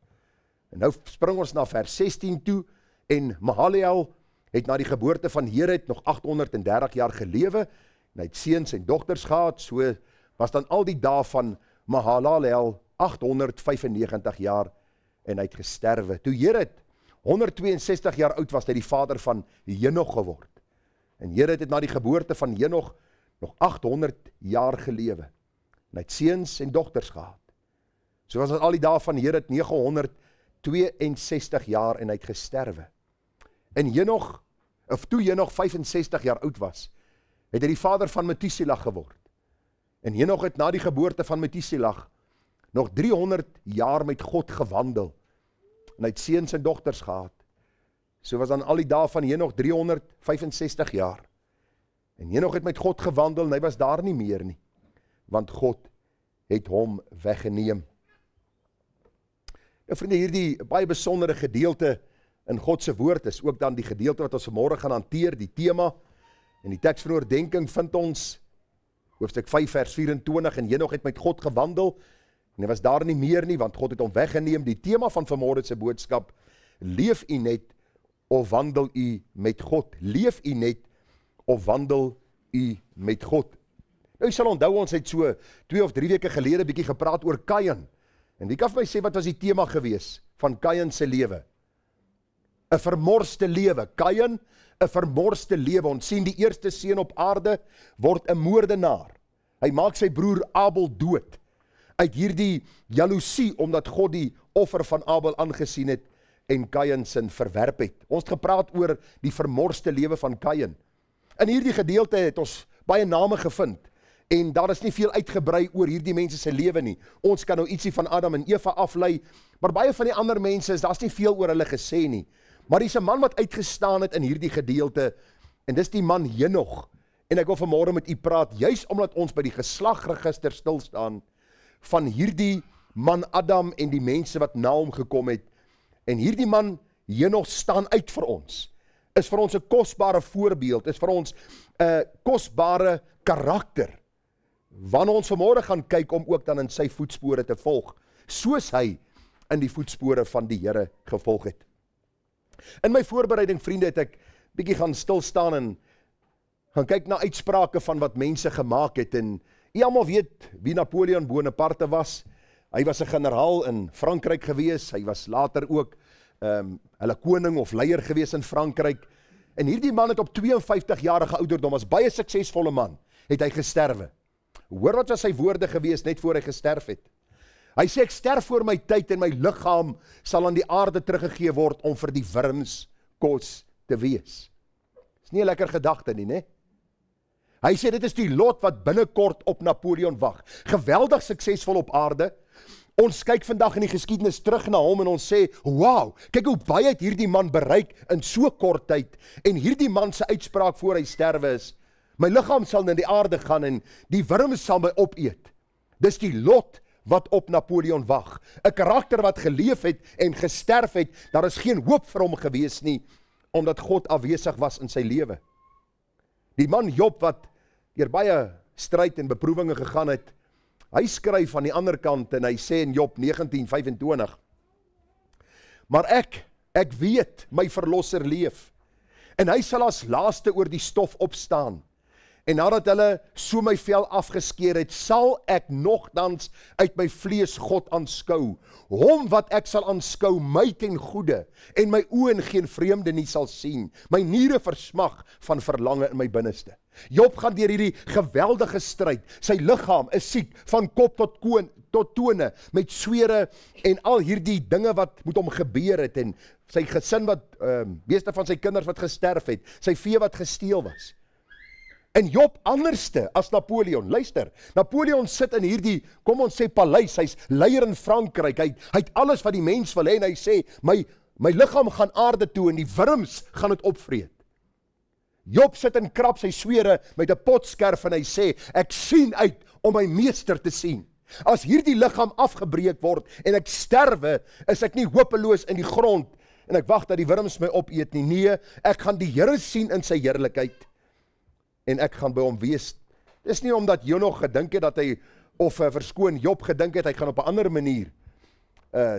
En nou spring ons na vers 16 toe, en Mahalaleel het na die geboorte van Jered nog 830 jaar gelewe, en hy het seuns en dogters gehad, so was dan al die dae van Mahalaleel 895 jaar, en hy het gesterwe. Toe Jered 162 jaar oud was, het hy die vader van Henog geword. En Jered het na die geboorte van Henog nog 800 jaar gelewe, en hy het seuns en dogters gehad. So was dit al die dae van Jered 962 jaar, en hy het gesterwe. En toe Henog 65 jaar oud was, het hy die vader van Methuselah geword. En Henog het na die geboorte van Methuselah nog 300 jaar met God gewandel, en hy het seuns en dogters gehad. So was dan al die dae van Henog 365 jaar. En Henog het met God gewandel, en hy was daar nie meer nie, want God het hom weggeneem. Nou vriende, hierdie baie besondere gedeelte in God se woord is ook dan die gedeelte wat ons vanmôre gaan hanteer, die tema, en die teks van oordenking vind ons hoofstuk 5 vers 24, en Henog het met God gewandel, en hy was daar nie meer nie, want God het hom weggeneem. Die tema van vanmôre se boodskap, leef u net of wandel u met God? Leef u net of wandel u met God? Nou, jy sal onthou, ons het so 2 of 3 weke gelede bietjie gepraat oor Kain, en wie kan vir my sê wat was die tema gewees van Kain se lewe? 'n vermorste lewe. Kain, 'n vermorste lewe. Ons sien die eerste seun op aarde word 'n moordenaar. Hy maak sy broer Abel dood. Uit hierdie jaloesie, omdat God die offer van Abel aangesien het en Kain sin verwerp het. Ons het gepraat oor die vermorste lewe van Kain. In hierdie gedeelte het ons baie name gevind, en daar is nie veel uitgebrei oor hierdie mense se lewe nie. Ons kan nou ietsie van Adam en Eva aflei, maar baie van die ander mense, daar's nie veel oor hulle gesê nie. Maar hier's 'n man wat uitgestaan het in hierdie gedeelte, en dis die man Henog. En ek wil vanmôre met u praat, juis omdat ons by die geslagregister stil staan, van hierdie man Adam en die mense wat na hom gekom het. En hierdie man Henog staan uit vir ons. Is vir ons 'n kosbare voorbeeld, is vir ons 'n kosbare karakter, wanneer ons vanmôre gaan kyk om ook dan in sy voetspore te volg, soos hy in die voetspore van die Here gevolg het. In my voorbereiding, vriende, het ek bietjie gaan stil staan en gaan kyk na uitsprake van wat mense gemaak het, en jy almal weet wie Napoleon Bonaparte was. Hy was 'n generaal in Frankryk gewees, hy was later ook hulle koning of leier gewees in Frankryk, en hierdie man het op 52-jarige ouderdom, as baie suksesvolle man, het hy gesterwe. Hoor wat was sy woorde gewees net voor hy gesterf het. Hy sê, ek sterf voor my tyd en my liggaam sal aan die aarde teruggegee word om vir die wurms kos te wees. Is nie 'n lekker gedagte nie, né? Hy sê, dit is die lot wat binnekort op Napoleon wag. Geweldig suksesvol op aarde. Ons kyk vandag in die geskiedenis terug na hom en ons sê, wow, kyk hoe baie het hierdie man bereik in so kort tyd. En hierdie man se uitspraak voor hy sterwe is, my liggaam sal na die aarde gaan en die wurms sal my opeet. Dis die lot wat op Napoleon wag. 'n Karakter wat geleef het en gesterf het, daar is geen hoop vir hom gewees nie, omdat God afwesig was in sy lewe. Die man Job wat deur baie stryd en beproewinge gegaan het, hy skryf aan die ander kant en hy sê in Job 19:25, maar ek weet my verlosser leef, en hy sal as laaste oor die stof opstaan, en nadat hulle so my vel afgeskeer het, sal ek nogtans uit my vlees God aanskou, hom wat ek sal aanskou my ten goeie, en my oë in geen vreemde nie sal sien, my niere versmag van verlange in my binneste. Job gaan deur hierdie geweldige stryd, sy liggaam is siek van kop tot tone, met swere en al hierdie dinge wat met hom gebeur het, en sy gesin wat, meeste van sy kinders wat gesterf het, sy vee wat gesteel was. En Job anderste as Napoleon, luister, Napoleon sit in hierdie, kom ons sê paleis, hy's leier in Frankryk, hy het alles wat die mens wil hê, en hy sê, my liggaam gaan aarde toe, en die wurms gaan dit opvreet. Job sit en krap sy swere met 'n potskerf, en hy sê, ek sien uit om my meester te sien. As hierdie liggaam afgebreek word, en ek sterwe, is ek nie hopeloos in die grond, en ek wag dat die wurms my opeet nie. Nee, ek gaan die Here sien in sy heerlikheid, en ek gaan by hom wees. Dis nie omdat Henog gedink het dat hy, of verskoon, Job gedink het, hy gaan op 'n ander manier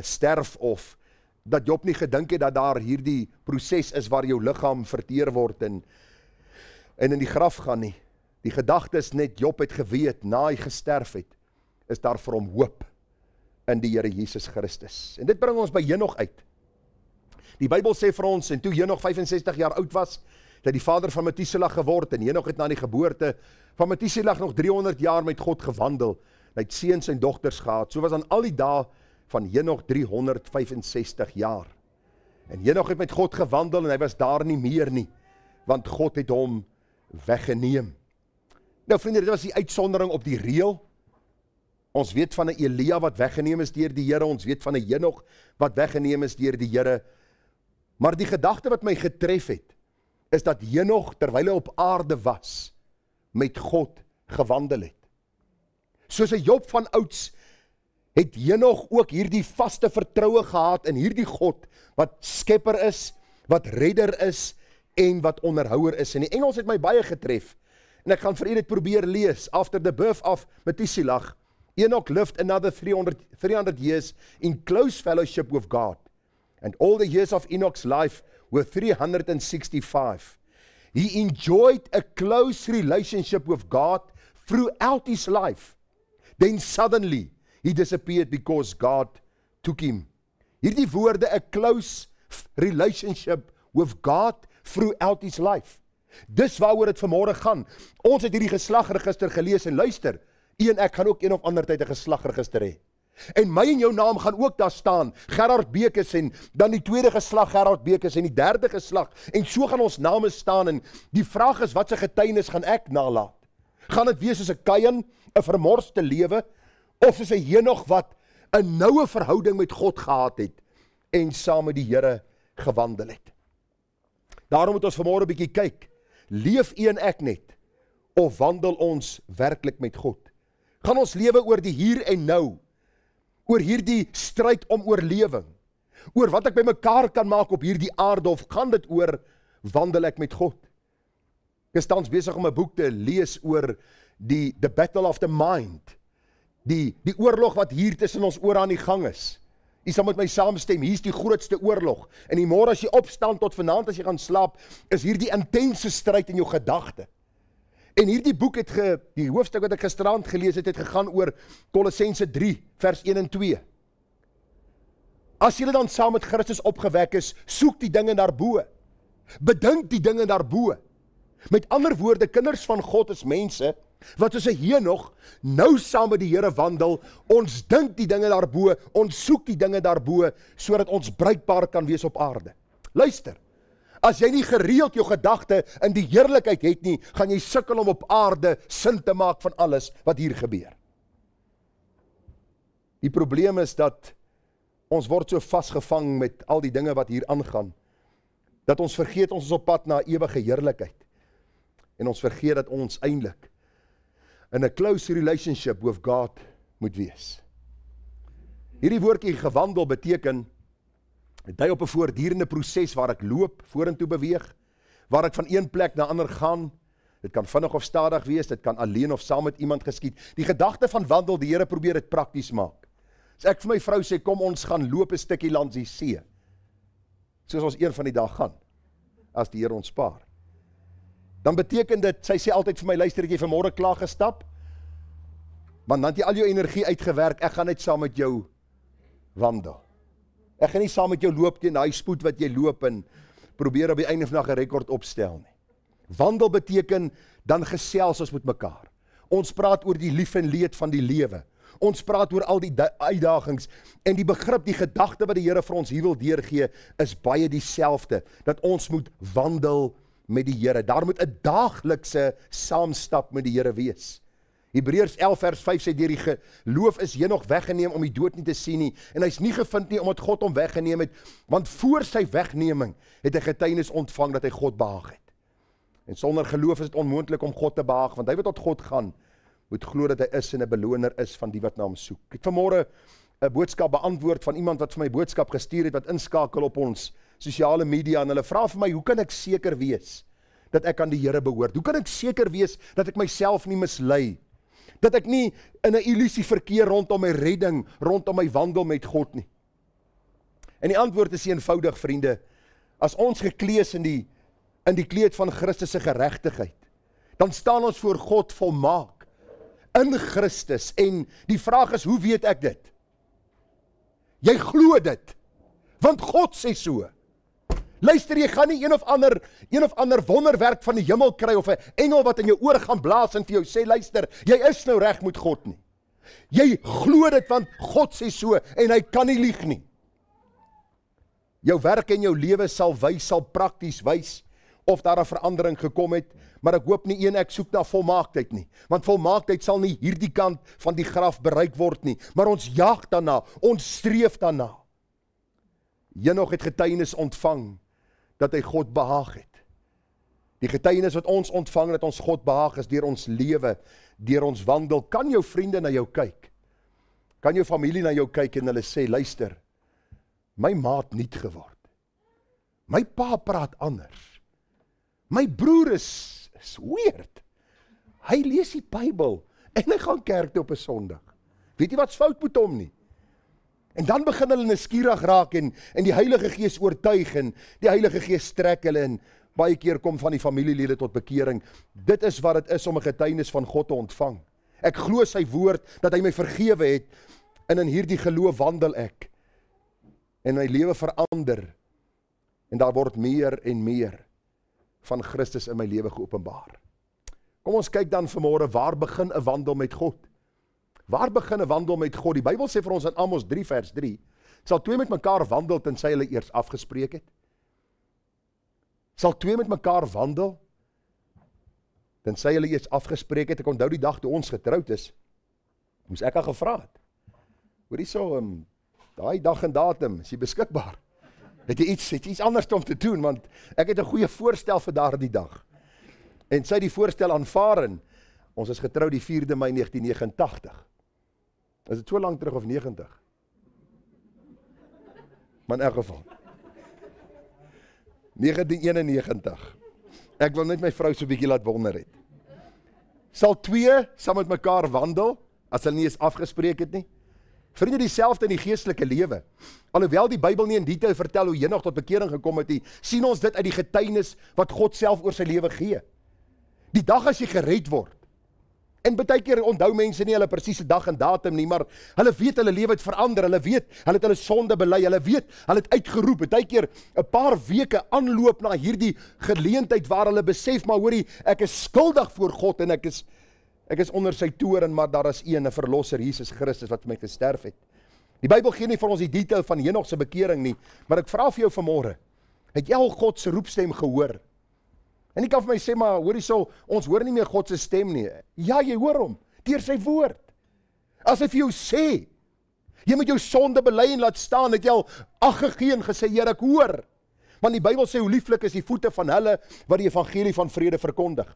sterf, of dat Job nie gedink het dat daar hierdie proses is waar jou liggaam verteer word en in die graf gaan nie. Die gedagte is net, Job het geweet, na hy gesterf het, is daar vir hom hoop in die Here Jesus Christus. En dit bring ons by Henog uit. Die Bybel sê vir ons, en toe Henog 65 jaar oud was, het hy die vader van Methuselah geword, en Henog het na die geboorte van Methuselah nog 300 jaar met God gewandel, hy het seuns en dogters gehad, so was aan al die dae van Henog 365 jaar. En Henog het met God gewandel, en hy was daar nie meer nie, want God het hom weggeneem. Nou vriende, dit was die uitsondering op die reël. Ons weet van 'n Elia wat weggeneem is deur die Here, ons weet van 'n Henog wat weggeneem is deur die Here, maar die gedagte wat my getref het, is dat Henog, terwyl hy op aarde was, met God gewandel het. Soos 'n Job van ouds, het Henog ook hierdie vaste vertroue gehad in hierdie God, wat skepper is, wat redder is, en wat onderhouer is. En die Engels het my baie getref, en ek gaan vir u dit probeer lees. After the birth of Methuselah, Enoch lived another 300 years in close fellowship with God, and all the years of Enoch's life were 365. He enjoyed a close relationship with God throughout his life. Then suddenly he disappeared because God took him. Hierdie woorde, 'n close relationship with God throughout his life. Dis waaroor dit vanmôre gaan. Ons het hierdie geslagregister gelees en luister, ek gaan ook een of ander tyd 'n geslagregister hê. En my en jou naam gaan ook daar staan, Gerard Bekes, en dan die tweede geslag Gerard Bekes en die derde geslag, en so gaan ons name staan, en die vraag is, wat se getuienis gaan ek nalaat? Gaan dit wees soos 'n Kain, 'n vermorste lewe, of soos 'n Henog wat 'n noue verhouding met God gehad het, en saam met die Here gewandel het? Daarom moet ons vanmôre 'n bietjie kyk, leef u en ek net, of wandel ons werklik met God? Gaan ons lewe oor die hier en nou, oor hierdie stryd om oorlewing, oor wat ek by mekaar kan maak op hierdie aarde, of gaan dit oor, wandel ek met God? Ek is tans besig om 'n boek te lees oor the Battle of the Mind, die oorlog wat hier tussen ons ore aan die gang is. U sal met my saamstem, hier is die grootste oorlog, en die môre as jy opstaan tot vanaand as jy gaan slaap, is hier die intense stryd in jou gedagte. En hierdie boek die hoofstuk wat ek gisterand gelees het gegaan oor Kolossense 3, vers 1 en 2. As julle dan saam met Christus opgewek is, soek die dinge daarbo. Bedink die dinge daarbo. Met ander woorde, kinders van God is mense, wat soos 'n Henog nou saam met die Here wandel, ons dink die dinge daarbo, ons soek die dinge daarbo, sodat ons bruikbaar kan wees op aarde. Luister, as jy nie gereeld jou gedagte in die heerlikheid het nie, gaan jy sukkel om op aarde sin te maak van alles wat hier gebeur. Die probleem is dat ons word so vasgevang met al die dinge wat hier aangaan, dat ons vergeet ons is op pad na ewige heerlikheid. En ons vergeet dat ons eintlik in 'n close relationship with God moet wees. Hierdie woordjie gewandel beteken, dit dui op 'n voortdurende proses waar ek loop, vorentoe beweeg, waar ek van een plek na ander gaan. Dit kan vinnig of stadig wees, dit kan alleen of saam met iemand geskied. Die gedagte van wandel, die Here probeer dit prakties maak. As ek vir my vrou sê, kom ons gaan loop 'n stukkie langs die see, soos ons een van die dag gaan, as die Here ons spaar, dan beteken dit, sy sê altyd vir my, luister, het jy vanmôre klaar gestap? Want dan het jy al jou energie uitgewerk, ek gaan net saam met jou wandel. Ek gaan nie saam met jou loop teen daai spoed wat jy loop en probeer op die einde van 'n rekord opstel nie. Wandel beteken, dan gesels ons met mekaar. Ons praat oor die lief en leed van die lewe. Ons praat oor al die uitdagings, en die begrip, die gedagte wat die Here vir ons hier wil deurgee, is baie dieselfde, dat ons moet wandel met die Here. Daar moet 'n daaglikse saamstap met die Here wees. Hebreërs 11 vers 5 sê, deur die geloof is Henog weggeneem om die dood nie te sien nie, en hy's nie gevind nie omdat God hom weggeneem het, want voor sy wegneming het hy getuienis ontvang dat hy God behaag het. En sonder geloof is dit onmoontlik om God te behaag, want hy wat tot God gaan, moet glo dat hy is en 'n beloner is van die wat na hom soek. Ek het vanmôre 'n boodskap beantwoord van iemand wat vir my boodskap gestuur het, wat inskakel op ons sosiale media, en hulle vra vir my, hoe kan ek seker wees dat ek aan die Here behoort? Hoe kan ek seker wees dat ek myself nie mislei? Dat ek nie in 'n illusie verkeer rondom my redding, rondom my wandel met God nie? En die antwoord is eenvoudig, vriende. As ons geklee is in die kleed van Christus se geregtigheid, dan staan ons voor God volmaak in Christus, en die vraag is, hoe weet ek dit? Jy glo dit, want God sê so. Luister, jy gaan nie een of ander wonderwerk van die hemel kry, of 'n engel wat in jou oor gaan blaas en vir jou sê, luister, jy is nou reg met God nie. Jy glo dit, want God sê so, en hy kan nie lieg nie. Jou werk en jou lewe sal prakties wys, of daar 'n verandering gekom het, maar ek hoop nie ek soek na volmaaktheid nie, want volmaaktheid sal nie hierdie kant van die graf bereik word nie, maar ons jaag daarna, ons streef daarna. Henog het getuienis ontvang, dat hy God behaag het. Die getuienis wat ons ontvang, dat ons God behaag is, deur ons lewe, deur ons wandel. Kan jou vriende na jou kyk? Kan jou familie na jou kyk en hulle sê, luister, my maat nuut geword. My pa praat anders. My broer is weird. Hy lees die Bybel, en hy gaan kerk toe op 'n Sondag. Weet jy wat's fout met hom nie? En dan begin hulle nuuskierig raak, en die Heilige Gees oortuig, en die Heilige Gees trek hulle, en baie keer kom van die familielede tot bekering. Dit is wat dit is om 'n getuienis van God te ontvang. Ek glo sy woord, dat hy my vergewe het, en in hierdie geloof wandel ek, en my lewe verander, En daar word meer en meer van Christus in my lewe geopenbaar. Kom ons kyk dan vanmôre, waar begin 'n wandel met God? Waar begin 'n wandel met God? Die Bybel sê vir ons in Amos 3 vers 3, sal twee met mekaar wandel tensy hulle eers afgespreek het? Sal twee met mekaar wandel tensy hulle eers afgespreek het? Ek onthou die dag toe ons getroud is, moes ek al gevra het. Hoor hierso, daai dag en datum, is jy beskikbaar? Het jy iets anders om te doen, want ek het 'n goeie voorstel vir daardie dag. En sy die voorstel aanvaar en ons is getroud die 4de Mei 1989. Is dit so lank terug of 90? Maar in elk geval. 1991. Ek wil net my vrou so 'n bietjie laat wonder het. Sal twee saam met mekaar wandel, as hulle nie eens afgespreek het nie? Vriende, dieselfde in die geestelike lewe. Alhoewel die Bybel nie in detail vertel hoe Henog tot bekering gekom het nie, sien ons dit uit die getuienis wat God self oor sy lewe gee. Die dag as jy gered word, en baie keer onthou mense nie hulle presiese dag en datum nie, maar hulle weet hulle lewe het verander, hulle weet, hulle het hulle sonde bely, hulle weet, hulle het uitgeroep, baie keer 'n paar weke aanloop na hierdie geleentheid waar hulle besef, maar hoorie, ek is skuldig voor God en ek is onder sy toorn, maar daar is een verlosser, Jesus Christus, wat vir my gesterf het. Die Bybel gee nie vir ons die detail van Henog se bekering nie, maar ek vra vir jou vanmôre, het jy al God se roepstem gehoor? En jy kan vir my sê, maar hoor hierso, ons hoor nie meer God se stem nie. Ja, jy hoor hom, deur sy woord. As hy vir jou sê, jy moet jou sonde bely en laat staan, het jy al ag gegee en gesê, Here, ek hoor. Want die Bybel sê, hoe lieflik is die voete van hulle wat die evangelie van vrede verkondig.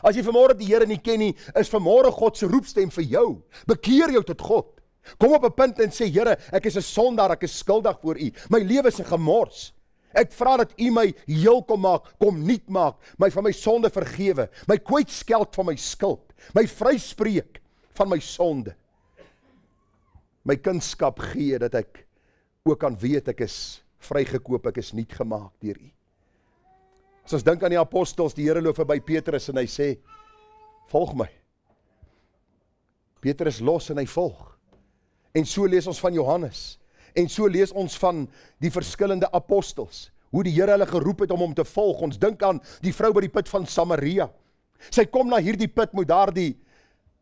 As jy vanmôre die Here nie ken nie, is vanmôre God se roepstem vir jou. Bekeer jou tot God. Kom op 'n punt en sê, Here, ek is 'n sondaar, ek is skuldig voor U. My lewe is 'n gemors. Ek vra dat U my heel kom maak, kom nuut maak, my van my sonde vergewe, my kwytskeld van my skuld, my vryspreek van my sonde. My kindskap gee dat ek ook kan weet ek is vrygekoop, ek is nuut gemaak deur U. As ons dink aan die apostels, die Here loop verby Petrus en hy sê, volg my. Petrus los en hy volg. En so lees ons van Johannes. En so lees ons van die verskillende apostels, hoe die Here hulle geroep het om hom te volg. Ons dink aan die vrou by die put van Samaria. Sy kom na hierdie put met daardie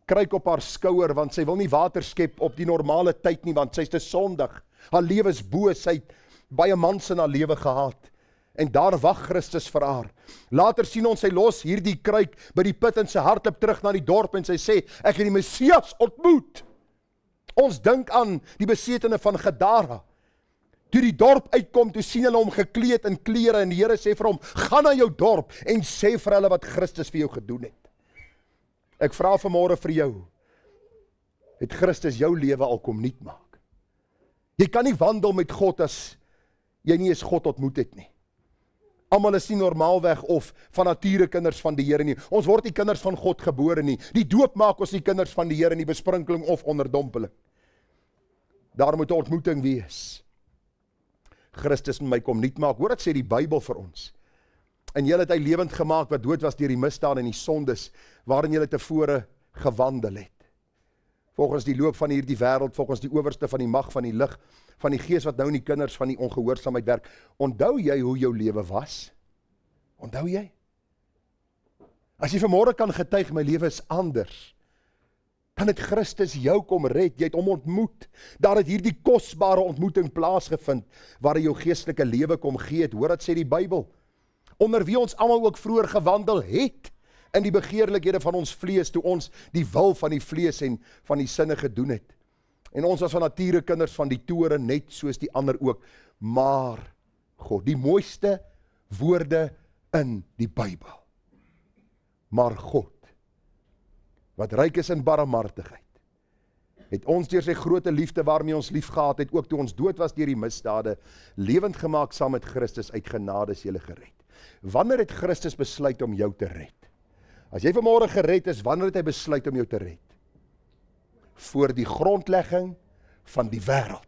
kruik op haar skouer, want sy wil nie water skep op die normale tyd nie, want sy is te sondig. Haar lewe is boos, sy het baie mans in haar lewe gehad. En daar wag Christus vir haar. Later sien ons sy los hierdie kruik by die put en sy hardloop terug na die dorp en sy sê, ek het die Messias ontmoet. Ons dink aan die besetene van Gadara. Toe die dorp uitkom, toe sien hulle hom gekleed in klere en die Here sê vir hom, gaan na jou dorp en sê vir hulle wat Christus vir jou gedoen het. Ek vra vanmôre vir jou, het Christus jou lewe al kom nuut maak? Jy kan nie wandel met God as jy nie eens God ontmoet het nie. Almal is nie normaalweg of van nature kinders van die Here nie. Ons word nie kinders van God gebore nie. Die doop maak ons nie kinders van die Here nie, besprinkeling of onderdompeling. Daar moet 'n ontmoeting wees. Christus met my kom nuut maak. Hoor wat sê die Bybel vir ons. En julle het hy lewend gemaak wat dood was deur die misdade en die sondes waarin julle tevore gewandel het. Volgens die loop van hierdie wêreld, volgens die owerste van die mag van die lig, van die gees wat nou in die kinders van die ongehoorsaamheid werk. Onthou jy hoe jou lewe was? Onthou jy? As jy vanmôre kan getuig, my lewe is anders, dan het Christus jou kom red, jy het hom ontmoet. Daar het hierdie kosbare ontmoeting plaasgevind, waar hy jou geestelike lewe kom gee het. Hoor wat sê die Bybel? Onder wie ons almal ook vroeër gewandel het, in die begeerlikhede van ons vlees, toe ons die wil van die vlees en van die sinne gedoen het. En ons was van nature kinders van die toorn, net soos die ander ook. Maar God, die mooiste woorde in die Bybel. Maar God, wat ryk is in barmhartigheid, het ons deur sy groote liefde waarmee ons lief gehad het, ook toe ons dood was deur die misdade, lewend gemaak saam met Christus, uit genade is julle gered. Wanneer het Christus besluit om jou te red? As jy vanmôre gered is, wanneer het hy besluit om jou te red? Voor die grondlegging van die wêreld.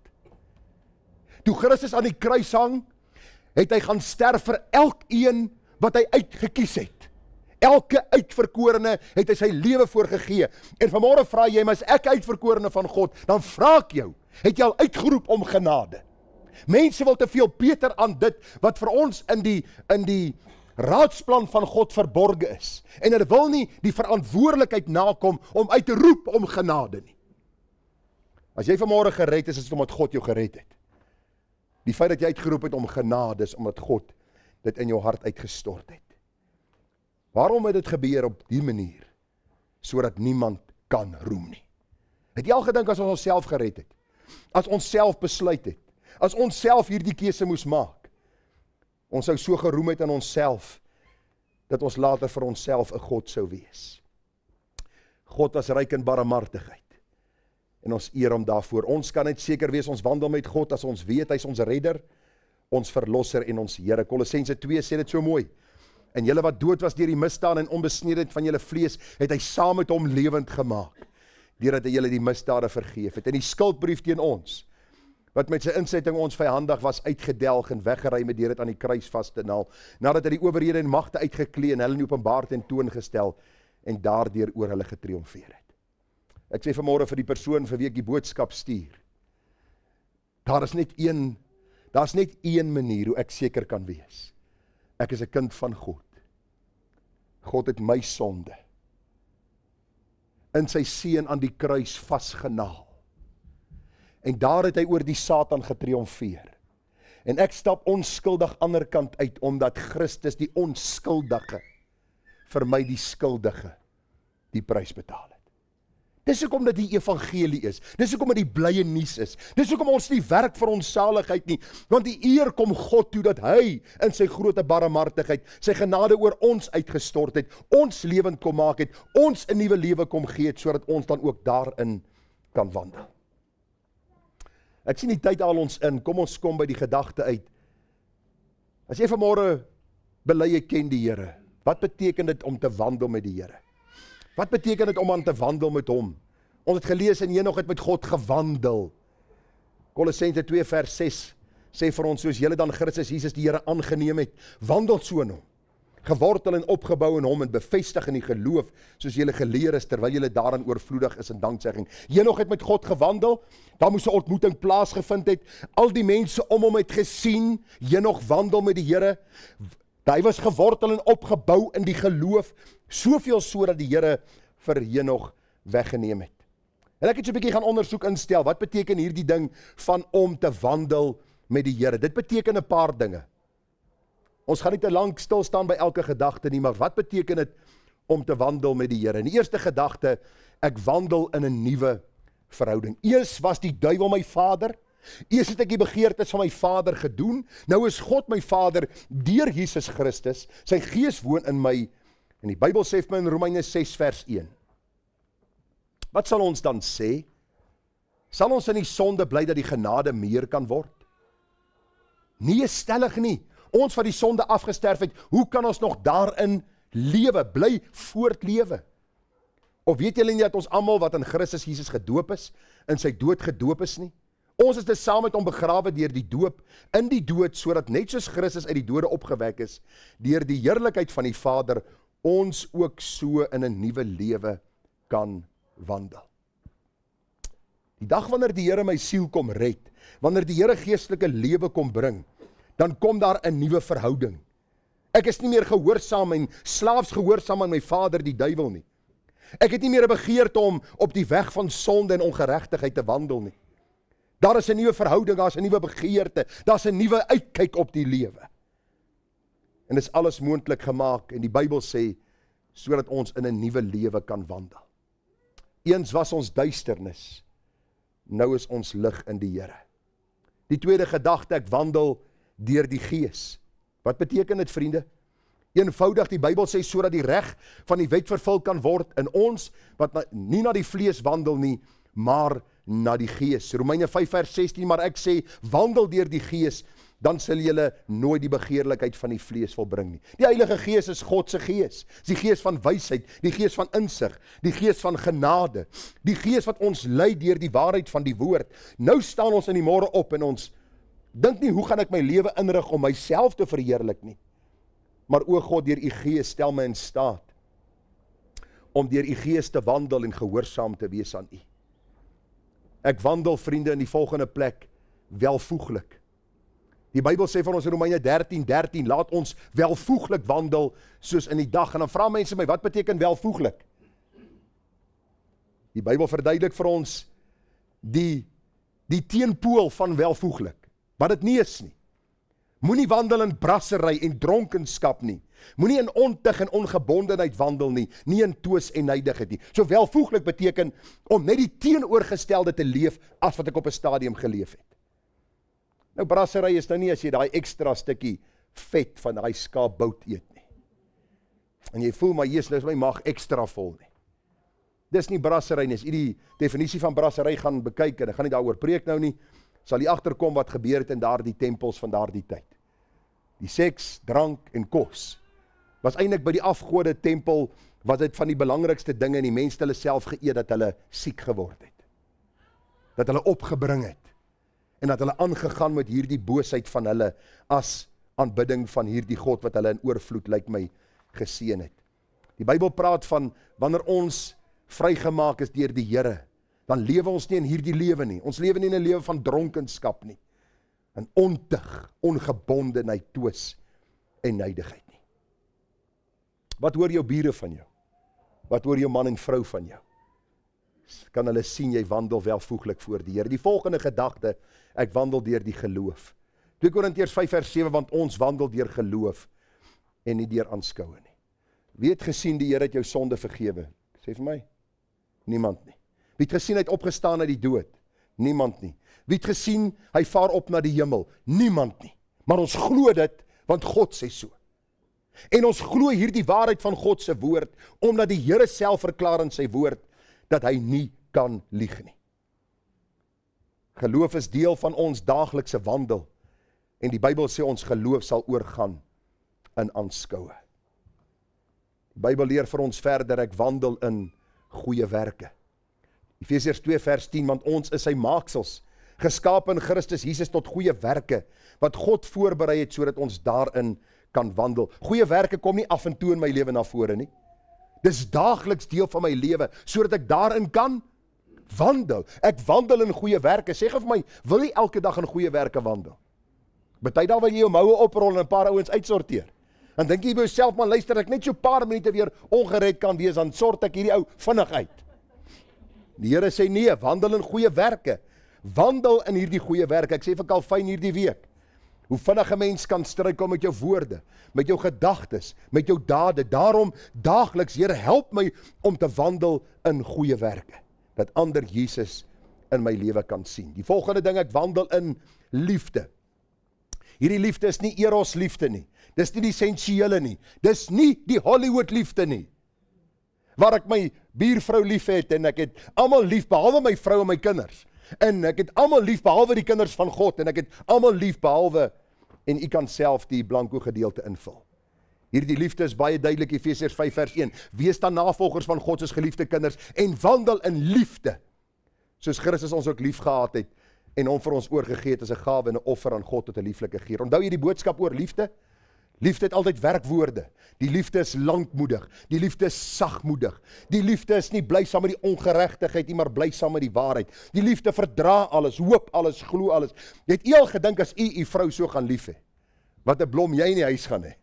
Toe Christus aan die kruis hang, het hy gaan sterf vir elkeen wat hy uitgekies het. Elke uitverkorene het hy sy lewe voorgegee. En vanmôre vra jy, maar as ek uitverkorene van God, dan vra ek jou, het jy al uitgeroep om genade? Mense wil te veel beter aan dit wat vir ons in die raadsplan van God verborge is. En hulle wil nie die verantwoordelikheid nakom om uit te roep om genade nie. As jy vanmôre gered is dit omdat God jou gered het. Die feit dat jy uitgeroep het om genade is omdat God dit in jou hart uitgestort het. Waarom het dit gebeur op die manier? Sodat niemand kan roem nie. Het jy al gedink as ons onsself gered het? As ons self besluit het? As ons self hierdie keuse moes maak? Ons sou so geroem het aan onsself, dat ons later vir onsself 'n God sou wees. God was ryk in barmhartigheid. En ons eer hom daarvoor. Ons kan net seker wees, ons wandel met God as ons weet, hy is ons redder, ons verlosser en ons Here. Kolossense 2 sê dit so mooi. En julle wat dood was deur die misdade en onbesnedenheid van julle vlees, het hy saam met hom lewend gemaak, deurdat hy julle die misdade vergeef het. En die skuldbrief teen ons, wat met sy insetting ons vyandig was, uitgedelg en weggeruim het deur dit aan die kruis vas te naal, nadat hy die owerhede en magte uitgeklee en hulle in openbaar ten toon gestel en daardeur oor hulle getriomfeer het. Ek sê vanmôre vir die persoon vir wie ek die boodskap stuur, daar's net een manier hoe ek seker kan wees. Ek is 'n kind van God. God het my sonde in sy seun aan die kruis vasgenaal. En daar het hy oor die Satan getriomfeer. En ek stap onskuldig ander kant uit, omdat Christus die onskuldige vir my die skuldige die prys betaal het. Dis hoekom dit die evangelie is. Dis hoekom dit die blye nuus is. Dis hoekom ons nie werk vir ons saligheid nie, want die eer kom God toe dat hy in sy groote barmhartigheid sy genade oor ons uitgestort het, ons lewend kom maak het, ons 'n nuwe lewe kom gee het, sodat ons dan ook daarin kan wandel. Ek sien die tyd al ons in, kom ons kom by die gedagte uit. As jy vanmôre bely jy ken die Here, wat beteken dit om te wandel met die Here? Wat beteken dit om aan te wandel met hom? Ons het gelees en Henog het met God gewandel. Kolossense 2 vers 6 sê vir ons, soos julle dan Christus Jesus die Here aangeneem het, wandel so in hom, gewortel en opgebou in hom en bevestig in die geloof, soos julle geleer is, terwyl julle daarin oorvloedig is in danksegging. Henog het met God gewandel, daar moes 'n ontmoeting plaasgevind het, al die mense om hom het gesien, Henog wandel met die Here. Hy was gewortel en opgebou in die geloof, soveel so dat die Here vir Henog weggeneem het. En ek het so 'n bietjie gaan ondersoek instel, wat beteken hierdie ding van om te wandel met die Here? Dit beteken 'n paar dinge. Ons gaan nie te lank stil staan by elke gedagte nie, maar wat beteken dit om te wandel met die Here? En die eerste gedagte, ek wandel in 'n nuwe verhouding. Eers was die duiwel my vader, eers het ek die begeertes van my vader gedoen, nou is God my vader deur Jesus Christus, sy gees woon in my, en die Bybel sê vir my in Romeine 6 vers 1. Wat sal ons dan sê? Sal ons in die sonde bly dat die genade meer kan word? Nee, stellig nie. Ons wat die sonde afgesterf het, hoe kan ons nog daarin lewe, bly voortlewe? Of weet julle nie dat ons almal wat in Christus Jesus gedoop is, in sy dood gedoop is nie? Ons is dus saam met hom begrawe deur die doop, in die dood, sodat net soos Christus uit die dode opgewek is, deur die heerlikheid van die Vader, ons ook so in 'n nuwe lewe kan wandel. Die dag wanneer die Here my siel kom red, wanneer die Here geestelike lewe kom bring, dan kom daar 'n nuwe verhouding. Ek is nie meer gehoorsaam en slaafs gehoorsaam aan my vader die duiwel nie. Ek het nie meer 'n begeerte om op die weg van sonde en ongeregtigheid te wandel nie. Daar is 'n nuwe verhouding, daar is 'n nuwe begeerte, daar is 'n nuwe uitkyk op die lewe. En dis alles moontlik gemaak, en die Bybel sê, sodat ons in 'n nuwe lewe kan wandel. Eens was ons duisternis, nou is ons lig in die Here. Die tweede gedagte, ek wandel deur die Gees. Wat beteken dit, vriende? Eenvoudig, die Bybel sê, sodat die reg van die wet vervul kan word in ons, wat nie na die vlees wandel nie, maar na die Gees. Romeine 5 vers 16, maar ek sê, wandel deur die Gees, dan sal julle nooit die begeerlikheid van die vlees volbring nie. Die Heilige Gees is God se Gees, die Gees van wysheid, die Gees van insig, die Gees van genade, die Gees wat ons lei deur die waarheid van die woord. Nou staan ons in die môre op en ons dink nie, hoe gaan ek my lewe inrig om myself te verheerlik nie, maar o God, deur u Gees stel my in staat om deur u Gees te wandel en gehoorsaam te wees aan u. Ek wandel, vriende, in die volgende plek welvoeglik. Die Bybel sê van ons in Romeine 13:13, laat ons welvoeglik wandel soos in die dag. En dan vra mense my, wat beteken welvoeglik? Die Bybel verduidelik vir ons die teenpool van welvoeglik, wat dit nie is nie. Moenie wandel in brassery en dronkenskap nie. Moenie in ontug en ongebondenheid wandel nie, nie in twis en nydigheid nie. So welvoeglik beteken om net die teenoorgestelde te leef as wat ek op 'n stadium geleef het. Nou brassery is nou nie as jy daai ekstra stukkie vet van daai skaapbout eet nie. En jy voel maar Jesus, nou is my maag ekstra vol nie. Dis nie brassery nie. As jy die definisie van brassery gaan bekyk en ek gaan nie daaroor preek nou nie, sal jy agterkom wat gebeur het in daardie tempels van daardie tyd. Die seks, drank en kos was eintlik by die afgode tempel, was dit van die belangrikste dinge en die mense hulle self geëet dat hulle siek geword het. Dat hulle opgebring het. En dat hulle aangegaan met hierdie boosheid van hulle as aanbidding van hierdie God wat hulle in oorvloed lyk my geseën het. Die Bybel praat van wanneer ons vrygemaak is deur die Here, dan lewe ons nie in hierdie lewe nie. Ons lewe nie in 'n lewe van dronkenskap nie. In ontug, ongebondenheid, twis en nydigheid nie. Wat hoor jou bure van jou? Wat hoor jou man en vrou van jou? Kan hulle sien jy wandel welvoeglik voor die Here? Die volgende gedagte, ek wandel deur die geloof. 2 Korintiërs 5:7, want ons wandel deur geloof en nie deur aanskoue nie. Wie het gesien die Here het jou sonde vergewe? Sê vir my. Niemand nie. Wie het gesien hy het opgestaan uit die dood? Niemand nie. Wie het gesien hy vaar op na die hemel? Niemand nie. Maar ons glo dit, want God sê so. En ons glo hierdie waarheid van God se woord, omdat die Here self verklaar in sy woord, dat hy nie kan lieg nie. Geloof is deel van ons daaglikse wandel, en die Bybel sê ons geloof sal oorgaan in aanskoue. Die Bybel leer vir ons verder, ek wandel in goeie werke. Efesiërs 2:10, want ons is sy maaksels, geskape in Christus Jesus tot goeie werke, wat God voorberei het, sodat ons daarin kan wandel. Goeie werke kom nie af en toe in my lewe na vore nie. Dis daagliks deel van my lewe, sodat ek daarin kan wandel. Ek wandel in goeie werke. Sê vir my, wil jy elke dag in goeie werke wandel? Party daar wil jy jou moue oprol en 'n paar ouens uitsorteer. Dan dink jy by jouself, man, luister, ek net so 'n paar minute weer ongered kan wees, dan sort ek hierdie ou vinnig uit. Die Here sê nee, wandel in goeie werke. Wandel in hierdie goeie werke. Ek sê vir Kalfyn hierdie week, hoe vinnig 'n mens kan struikel met jou woorde, met jou gedagtes, met jou dade. Daarom daagliks, Here, help my om te wandel in goeie werke, dat ander Jesus in my lewe kan sien. Die volgende ding, ek wandel in liefde. Hierdie liefde is nie eros liefde nie. Dis nie die sensuele nie. Dis nie die Hollywood liefde nie. Waar ek my buurvrou lief het en ek het almal lief behalwe my vrou en my kinders. En ek het almal lief behalwe die kinders van God en ek het almal lief behalwe, en u kan self die blanko gedeelte invul. Hierdie liefde is baie duidelik, Efesiërs 5:1. Wees dan navolgers van God soos geliefde kinders en wandel in liefde, soos Christus ons ook lief gehad het en hom vir ons oorgegee het as 'n gawe en 'n offer aan God tot 'n lieflike gier. Onthou jy die boodskap oor liefde? Liefde het altyd werkwoorde. Die liefde is lankmoedig. Die liefde is sagmoedig. Die liefde is nie bly saam met die ongeregtigheid nie, maar bly saam met die waarheid. Die liefde verdra alles, hoop alles, glo alles. Jy het al gedink as u vrou so gaan lief hê, wat 'n blom jy in die huis gaan hê.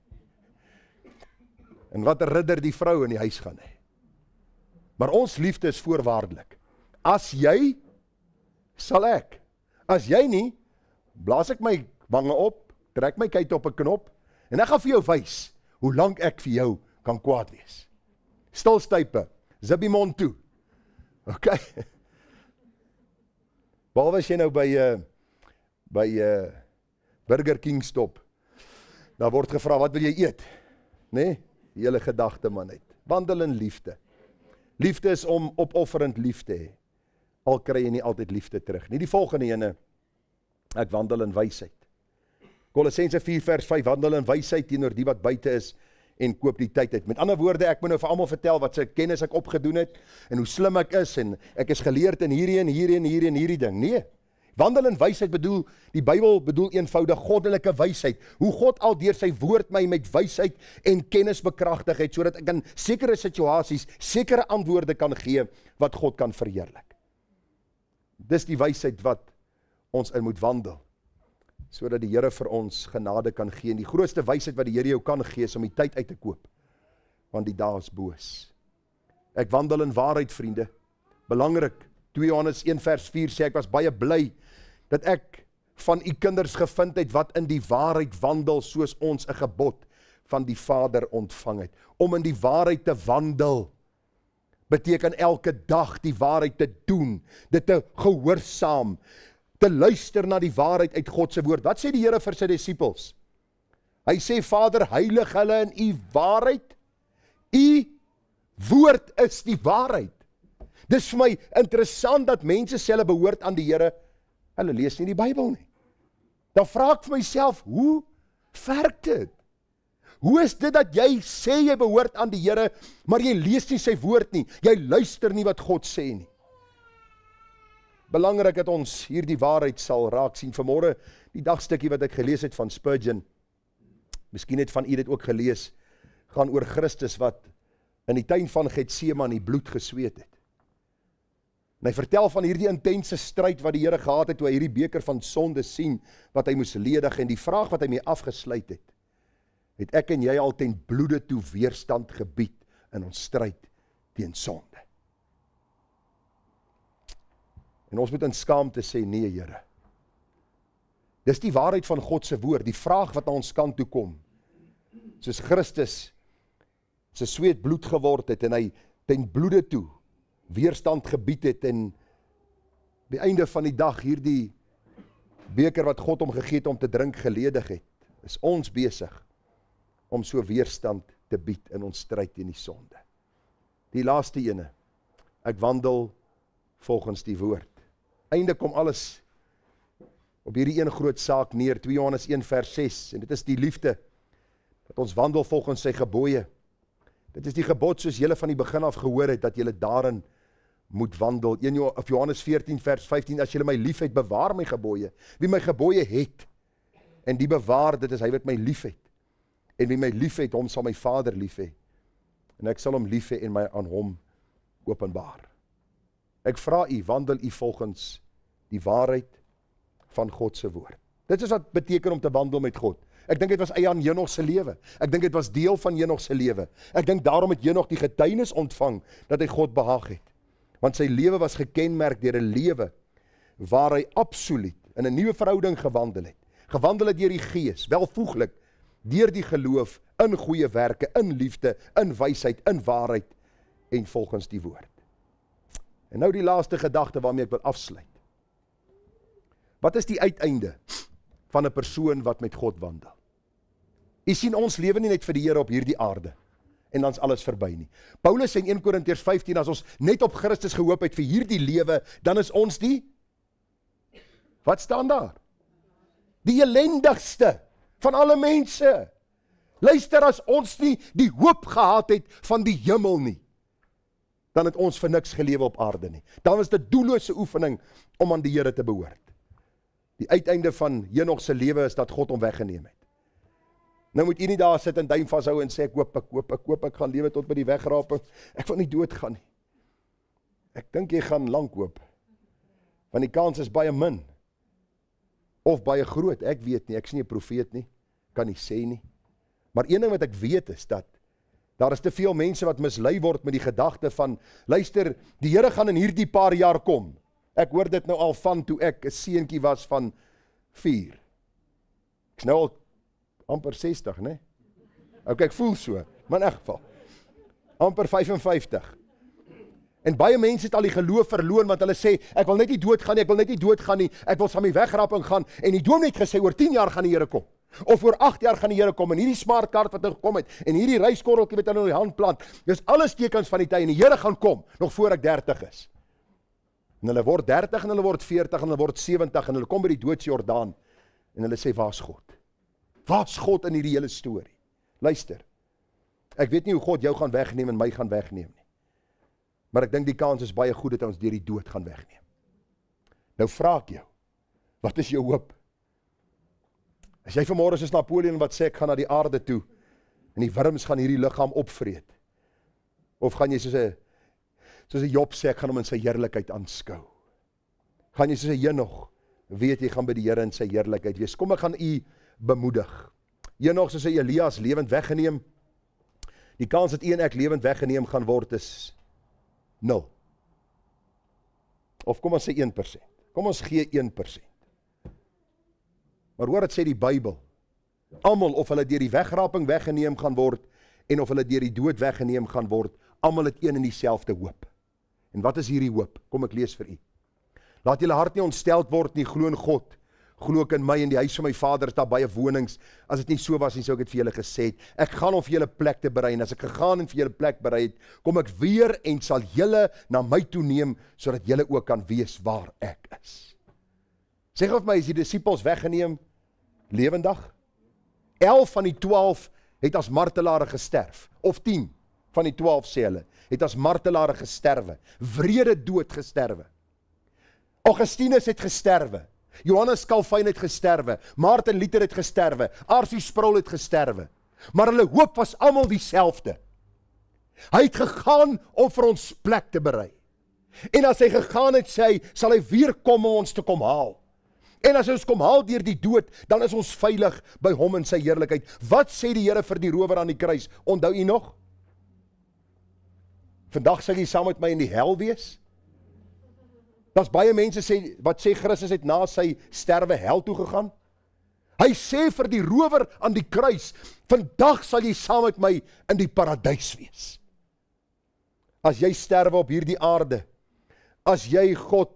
En wat 'n ridder die vrou in die huis gaan hê. Maar ons liefde is voorwaardelik. As jy, sal ek. As jy nie, blaas ek my wange op, trek my kuit op 'n knop, en ek gaan vir jou wys, hoe lank ek vir jou kan kwaad wees. Stilstype, zip die mond toe. Ok. Behalwe as jy nou by Burger King stop, dan word gevra, wat wil jy eet? Nee, die hele gedagte man uit. Wandel in liefde. Liefde is om opofferend lief te hê. Al kry jy nie altyd liefde terug nie. Die volgende ene, ek wandel in wysheid. Kolossense 4:5, wandel in wysheid teenoor die wat buite is en koop die tyd uit. Met ander woorde, ek moet nou vir almal vertel wat se kennis ek opgedoen het en hoe slim ek is en ek is geleerd in hierdie ding. Nee. Wandel in wysheid bedoel, die Bybel bedoel eenvoudig goddelike wysheid. Hoe God al deur sy woord my met wysheid en kennis bekragtig het, sodat ek in sekere situasies sekere antwoorde kan gee wat God kan verheerlik. Dis die wysheid wat ons in moet wandel. sodat die Here vir ons genade kan gee. En die grootste wysheid wat die Here jou kan gee, is om die tyd uit te koop, want die dae is boos. Ek wandel in waarheid, vriende. Belangrik, 2 Johannes 1 vers 4 sê, ek was baie bly dat ek van u kinders gevind het wat in die waarheid wandel, soos ons 'n gebod van die Vader ontvang het. Om in die waarheid te wandel, beteken elke dag die waarheid te doen, dit te gehoorsaam, te luister na die waarheid uit God se woord. Wat sê die Here vir sy disippels? Hy sê, Vader, heilig hulle in u waarheid. U woord is die waarheid. Dis vir my interessant dat mense sê hulle behoort aan die Here, hulle lees nie die Bybel nie. Dan vra ek vir myself, hoe werk dit? Hoe is dit dat jy sê jy behoort aan die Here, maar jy lees nie sy woord nie, jy luister nie wat God sê nie? Belangrik dat ons hierdie waarheid sal raak sien. Vanmôre, die dagstukkie wat ek gelees het van Spurgeon, miskien het van u dit ook gelees, gaan oor Christus wat in die tuin van Getsemane bloed gesweet het. En hy vertel van hierdie intense stryd wat die Here gehad het, toe hy hierdie beker van sonde sien, wat hy moes ledig, en die vraag wat hy mee afgesluit het ek en jy al ten bloede toe weerstand gebied in ons stryd teen sonde. En ons moet in skaamte sê, nee Here. Dis die waarheid van God se woord, die vraag wat na ons kant toe kom. Soos Christus sy sweet bloed geword het en hy ten bloede toe weerstand gebied het en die einde van die dag hierdie beker wat God hom gegee het om te drink geledig het, is ons besig om so weerstand te bied in ons stryd teen die sonde. Die laaste ene, ek wandel volgens die woord. Einde kom alles op hierdie een groot saak neer, 2 Johannes 1 vers 6, en dit is die liefde, dat ons wandel volgens sy gebooie. Dit is die gebod soos julle van die begin af gehoor het, dat julle daarin moet wandel. Johannes 14 vers 15, as julle my lief het, bewaar my gebooie. Wie my gebooie het, en die bewaar, dit is hy wat my lief het. En wie my lief het, hom sal my Vader lief hê. En ek sal hom lief hê en my aan hom openbaar. Ek vra u, wandel u volgens die waarheid van God se woord. Dit is wat beteken om te wandel met God. Ek dink dit was eie aan Henog se lewe. Ek dink dit was deel van Henog se lewe. Ek dink daarom het Henog die getuienis ontvang dat hy God behaag het. Want sy lewe was gekenmerk deur 'n lewe waar hy absoluut in 'n nuwe verhouding gewandel het. Gewandel het deur die Gees, welvoeglik, deur die geloof, in goeie werke, in liefde, in wysheid, in waarheid en volgens die woord. En nou die laaste gedagte waarmee ek wil afsluit. Wat is die uiteinde van 'n persoon wat met God wandel? U sien, ons lewe nie net vir die Here op hierdie aarde en dan's alles verby nie. Paulus sê in 1 Korintiërs 15, as ons net op Christus gehoop het vir hierdie lewe, dan is ons wat staan daar? Die ellendigste van alle mense. Luister, as ons nie die hoop gehad het van die hemel nie, dan het ons vir niks gelewe op aarde nie. Dan is dit doellose oefening om aan die Here te behoort. Die uiteinde van Henog se lewe is dat God hom weggeneem het. Nou moet u nie daar sit en duim vashou en sê, ek hoop, ek gaan lewe tot by die wegraping. Ek wil nie doodgaan nie. Ek dink jy gaan lank hoop. Want die kans is baie min. Of baie groot, ek weet nie, ek is nie 'n profeet nie, kan nie sê nie. Maar een ding wat ek weet is dat daar is te veel mense wat mislei word met die gedagte van, luister, die Here gaan in hierdie paar jaar kom. Ek hoor dit nou al van toe ek 'n seentjie was van 4. Ek is nou al amper 60, né? Okay, ek voel so, maar in elk geval. Amper 55. En baie mense het al die geloof verloor, want hulle sê, ek wil net nie doodgaan nie, ek wil saam die wegraping gaan, en die dominee het gesê, oor 10 jaar gaan die Here kom. Of oor 8 jaar gaan die Here kom, en hierdie smartkaart wat nou gekom het, en hierdie reiskorreltjie wat hulle in die hand plant, dis alles tekens van die tyd, en die Here gaan kom, nog voor ek 30 is. En hulle word 30, en hulle word 40, en hulle word 70, en hulle kom by die doodsjordaan, en hulle sê, waar's God? Waar's God in hierdie hele storie? Luister, ek weet nie hoe God jou gaan wegneem en my gaan wegneem nie. Maar ek dink die kans is baie goed dat ons deur die dood gaan wegneem. Nou vra ek jou, wat is jou hoop? As jy vanmôre soos Napoleon wat sê, ek gaan na die aarde toe, en die wurms gaan hierdie liggaam opvreet, of gaan jy soos 'n Job sê, ek gaan hom in sy heerlikheid aanskou? Gaan jy soos 'n Henog weet jy gaan by die Here in sy heerlikheid wees. Kom, ek gaan u bemoedig. Enoch soos Elias lewend weggeneem. Die kans dat u en ek lewend weggeneem gaan word is 0. Of kom ons sê 1%. Kom ons gee 1%. Maar hoor wat sê die Bybel. Almal, of hulle deur die wegraping weggeneem gaan word, en of hulle deur die dood weggeneem gaan word, almal het een en dieselfde hoop. En wat is hierdie hoop? Kom ek lees vir u. Laat julle hart nie ontsteld word nie, glo in God. Glo ek in my, in die huis van my Vader is daar baie wonings. As dit nie so was nie, sou ek het vir julle gesê het. Ek gaan om vir julle plek te berei, en as ek gegaan en vir julle plek berei het, kom ek weer en sal julle na my toe neem, sodat julle ook kan weet waar ek is. Sê gou vir my, is die disippels weggeneem lewendig? 11 van die 12 het as martelare gesterf, of 10 van die 12 sê hulle, het as martelare gesterwe, wrede dood gesterwe. Augustinus het gesterwe, Johannes Calvin het gesterwe, Martin Luther het gesterwe, R.C. Sproul het gesterwe, maar hulle hoop was almal dieselfde. Hy het gegaan om vir ons plek te berei. En as hy gegaan het, sê hy, sal hy weer kom om ons te kom haal. En as hy ons kom haal deur die dood, dan is ons veilig by hom in sy heerlikheid. Wat sê die Here vir die rower aan die kruis? Onthou u nog? Vandag sal jy saam met my in die hel wees. Daar's baie mense sê, wat sê Christus het na sy sterwe hel toe gegaan? Hy sê vir die rower aan die kruis, vandag sal jy saam met my in die paradys wees. As jy sterwe op hierdie aarde, as jy God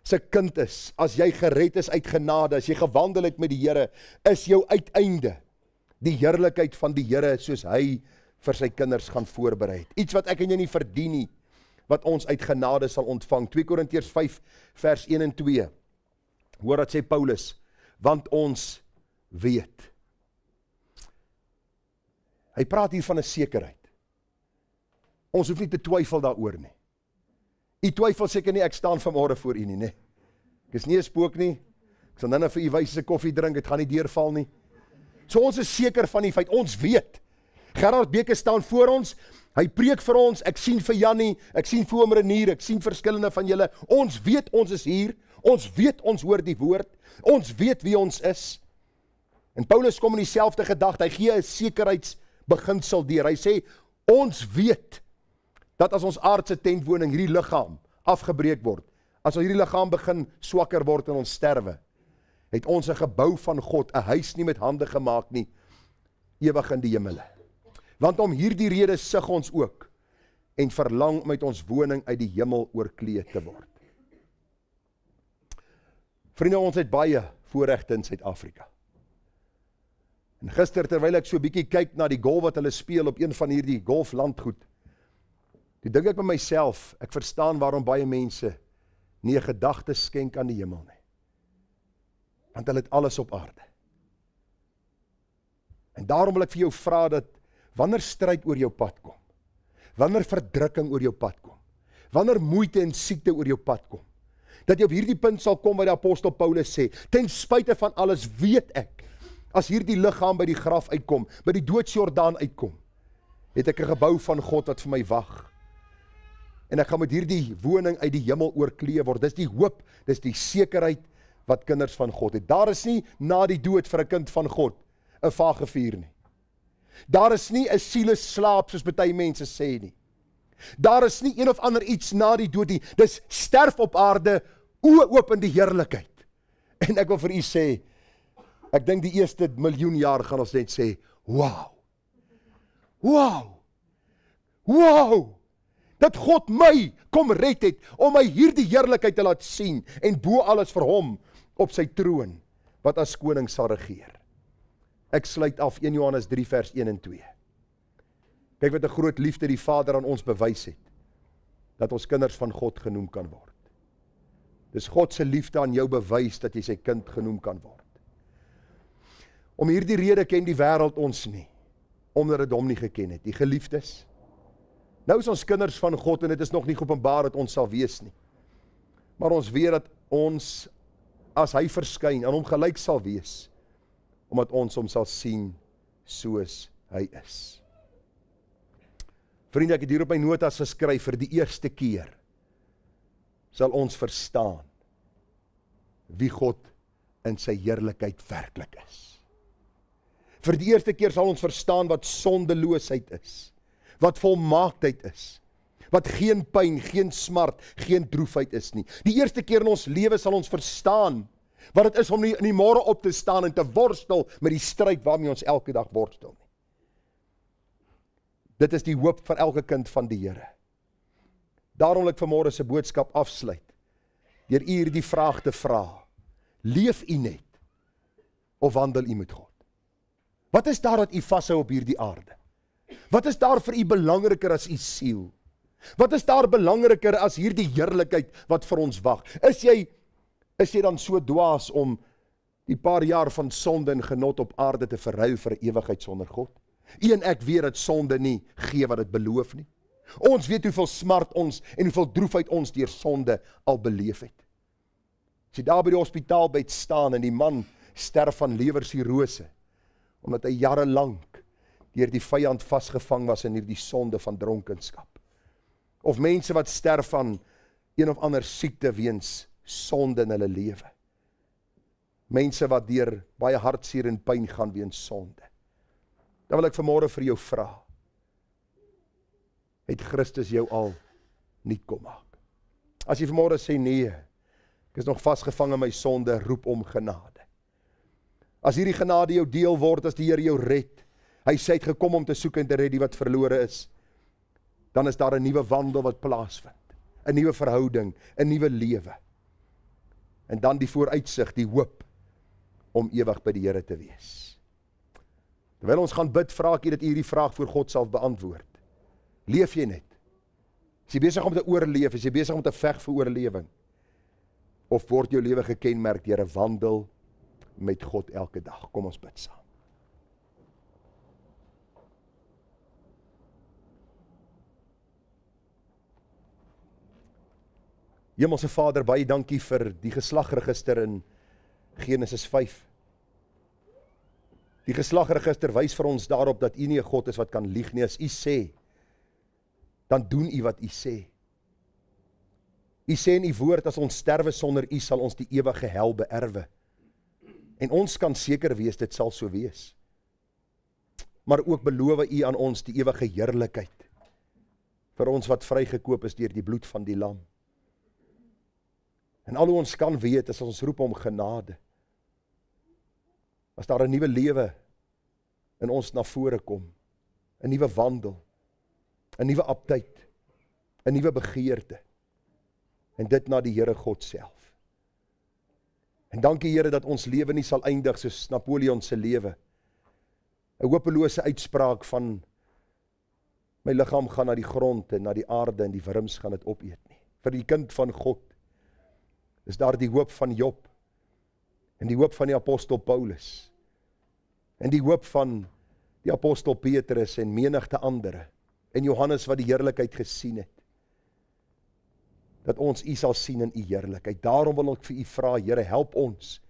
se kind is, as jy gered is uit genade, as jy gewandel het met die Here, is jou uiteinde die heerlikheid van die Here soos hy vir sy kinders gaan voorberei. Iets wat ek en jy nie verdien nie, wat ons uit genade sal ontvang. 2 Korintiërs 5 vers 1 en 2. Hoor wat sê Paulus, want ons weet. Hy praat hier van 'n sekerheid. Ons hoef nie te twyfel daaroor nie. U twyfel seker nie, ek staan vanmôre voor u nie, nee. Ek is nie 'n spook nie. Ek sal nou vir u wys 'n koffie drink, dit gaan nie deurval nie. So ons is seker van die feit, ons weet. Gerard Beke staan voor ons, hy preek vir ons, ek sien vir Jannie, ek sien vir oom Renier, ek sien verskillende van julle. Ons weet ons is hier, ons weet ons hoor die woord, ons weet wie ons is. En Paulus kom in dieselfde gedagte, hy gee 'n sekerheidsbeginsel deur. Hy sê, ons weet dat as ons aardse tentwoning, hierdie liggaam, afgebreek word, as hierdie liggaam begin swakker word en ons sterwe, het ons 'n gebou van God, 'n huis nie met hande gemaak nie, ewig in die hemele. Want om hierdie rede sug ons ook, en verlang met ons woning uit die hemel oorkleed te word. Vriende, ons het baie voorregte in Suid-Afrika. En gister, terwyl ek so 'n bietjie kyk na die golf wat hulle speel op een van hierdie golflandgoed, toe dink ek by myself, ek verstaan waarom baie mense nie 'n gedagte skenk aan die hemel nie. Want hulle het alles op aarde. En daarom wil ek vir jou vra dat, wanneer stryd oor jou pad kom, wanneer verdrukking oor jou pad kom, wanneer moeite en siekte oor jou pad kom, dat jy op hierdie punt sal kom wat die apostel Paulus sê, ten spyte van alles weet ek, as hierdie liggaam by die graf uitkom, by die doodsjordaan uitkom, het ek 'n gebou van God wat vir my wag. En ek gaan met hierdie woning uit die hemel oorkleed word. Dis die hoop, dis die sekerheid wat kinders van God het. Daar is nie na die dood vir 'n kind van God 'n vagevuur nie. Daar is nie 'n sieleslaap soos baie mense sê nie. Daar is nie een of ander iets na die dood nie. Dis sterf op aarde, oë oop in die heerlikheid. En ek wil vir u sê, ek dink die eerste miljoen jaar gaan ons net sê, wow, wow, wow, dat God my kom red het, om my hierdie heerlikheid te laat sien, en bo alles vir hom, op sy troon, wat as koning sal regeer. Ek sluit af 1 Johannes 3 vers 1 en 2. Kyk wat 'n groot liefde die Vader aan ons bewys het, dat ons kinders van God genoem kan word. Dis God se liefde aan jou bewys, dat jy sy kind genoem kan word. Om hierdie rede ken die wêreld ons nie, omdat dit hom nie geken het. Die geliefdes, nou is ons kinders van God, en dit is nog nie geopenbaar dat ons sal wees nie. Maar ons weet dat ons, as hy verskyn, aan hom gelyk sal wees, omdat ons hom sal sien soos hy is. Vriende, ek het hier op my notas geskryf, vir die eerste keer sal ons verstaan wie God in sy heerlikheid werklik is. Vir die eerste keer sal ons verstaan wat sondeloosheid is, wat volmaaktheid is, wat geen pyn, geen smart, geen droefheid is nie. Die eerste keer in ons lewe sal ons verstaan wat het is om nie in die môre op te staan en te worstel met die stryd waarmee ons elke dag worstel nie. Dit is die hoop vir elke kind van die Here. Daarom wil ek vanmôre se boodskap afsluit deur u hierdie vraag te vra: leef u net of wandel u met God? Wat is daar wat u vashou op hierdie aarde? Wat is daar vir u belangriker as u siel? Wat is daar belangriker as hierdie heerlikheid wat vir ons wag? Is jy dan so dwaas om die paar jaar van sonde en genot op aarde te verruil vir 'n ewigheid sonder God? U en ek weet dat sonde nie gee wat dit beloof nie. Ons weet hoeveel smart ons en hoeveel droefheid ons deur sonde al beleef het. As jy daar by die hospitaalbed staan en die man sterf van lewersirose, omdat hy jare lank deur die vyand vasgevang was in hierdie sonde van dronkenskap. Of mense wat sterf van een of ander siekte weens sonde in hulle lewe. Mense wat deur baie hartseer en pyn gaan weens sonde. Dan wil ek vanmôre vir jou vra, het Christus jou al nuut kom maak? As jy vanmôre sê nee, ek is nog vasgevang in my sonde, roep om genade. As hierdie genade jou deel word, as die Here jou red, hy sê hy het gekom om te soek en te red die wat verlore is, dan is daar 'n nuwe wandel wat plaasvind, 'n nuwe verhouding, 'n nuwe lewe. En dan die vooruitsig, die hoop om ewig by die Here te wees. Terwyl ons gaan bid, vra ek u dat u hierdie vraag voor God sal beantwoord. Leef jy net? Is jy besig om te oorleef? Is jy besig om te veg vir oorlewing? Of word jou lewe gekenmerk deur 'n wandel met God elke dag? Kom ons bid saam. Hemelse Vader, baie dankie vir die geslagregister in Genesis 5. Die geslagregister wys vir ons daarop dat u nie 'n God is wat kan lieg nie. As u sê, dan doen u wat u sê. U sê in u woord, as ons sterwe sonder u, sal ons die ewige hel beerwe. En ons kan seker wees, dit sal so wees. Maar ook beloof u aan ons die ewige heerlikheid, vir ons wat vrygekoop is deur die bloed van die lam. En al hoe ons kan weet, as ons roep om genade, as daar 'n nuwe lewe in ons na vore kom, 'n nuwe wandel, 'n nuwe aptyt, 'n nuwe begeerte, en dit na die Here God self. En dankie Here dat ons lewe nie sal eindig soos Napoleon se lewe, 'n hopelose uitspraak van my liggaam gaan na die grond en na die aarde en die wurms gaan dit opeet nie. Vir die kind van God is daar die hoop van Job, en die hoop van die apostel Paulus, en die hoop van die apostel Petrus en menigte andere, en Johannes wat die heerlikheid gesien het, dat ons u sal sien in u heerlikheid. Daarom wil ek vir u vra, Here, help ons,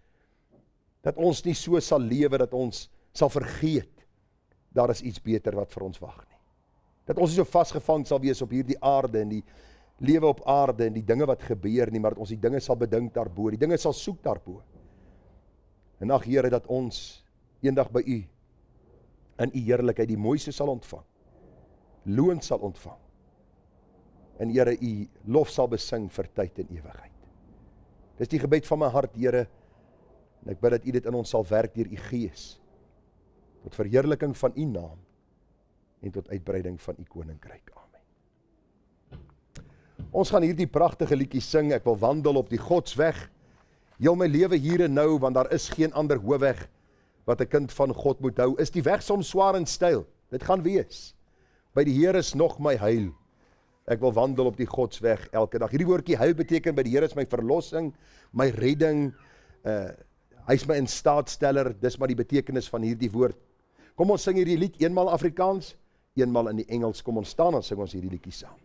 dat ons nie so sal lewe, dat ons sal vergeet, daar is iets beter wat vir ons wag nie. Dat ons nie so vasgevang sal wees op hierdie aarde, en die lewe op aarde, en die dinge wat gebeur nie, maar dat ons die dinge sal bedink daarbo, die dinge sal soek daarbo. En ag Here, dat ons eendag by u, in u heerlikheid, die mooiste sal ontvang, loon sal ontvang, en Here, u lof sal besing vir tyd en ewigheid. Dis die gebed van my hart, Here, en ek bid dat u dit in ons sal werk deur u Gees, tot verheerliking van u naam, en tot uitbreiding van u koninkryk. Amen. Ons gaan hierdie pragtige liedjie sing, ek wil wandel op die Godsweg, heel my lewe hier en nou, want daar is geen ander hoofweg, wat 'n kind van God moet hou. Is die weg soms swaar en styl? Dit gaan wees. By die Here is nog my heil. Ek wil wandel op die Godsweg elke dag. Hierdie woordjie heil beteken, by die Here is my verlossing, my redding, hy is my instaatsteller, dis maar die betekenis van hierdie woord. Kom ons sing hierdie lied, eenmal Afrikaans, eenmal in die Engels. Kom ons staan en sing ons hierdie liedjie saam.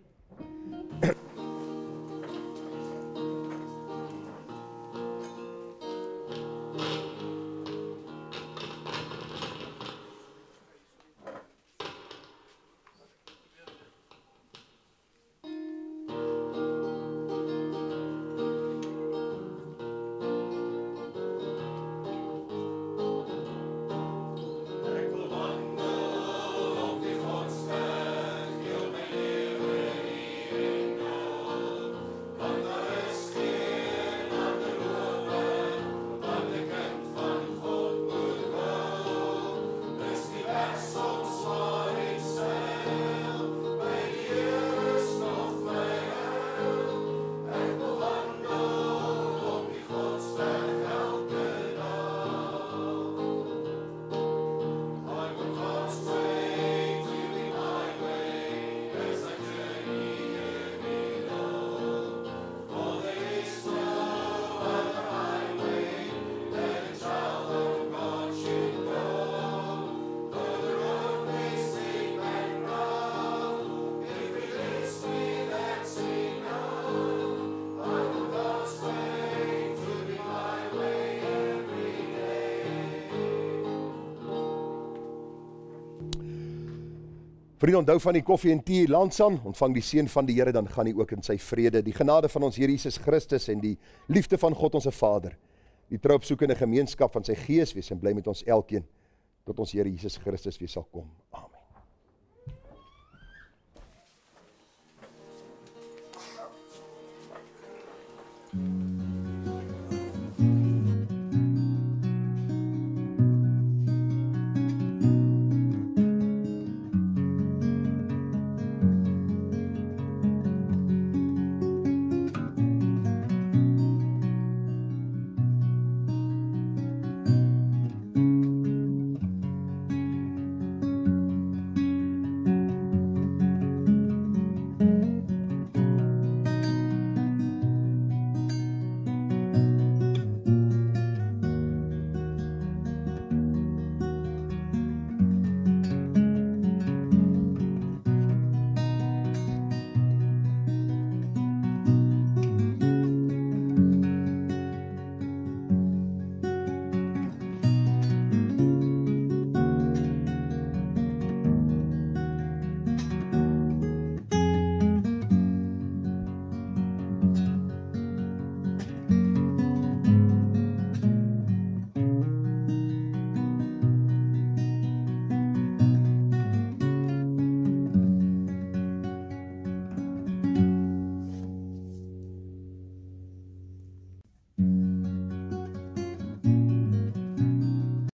Vriend, onthou van die koffie en tee Landsan, ontvang die seën van die Here, dan gaan hy ook in sy vrede. Die genade van ons Here Jesus Christus en die liefde van God ons Vader, die troopsoekende gemeenskap van sy Gees wees en bly met ons elkeen, tot ons Here Jesus Christus weer sal kom. Amen.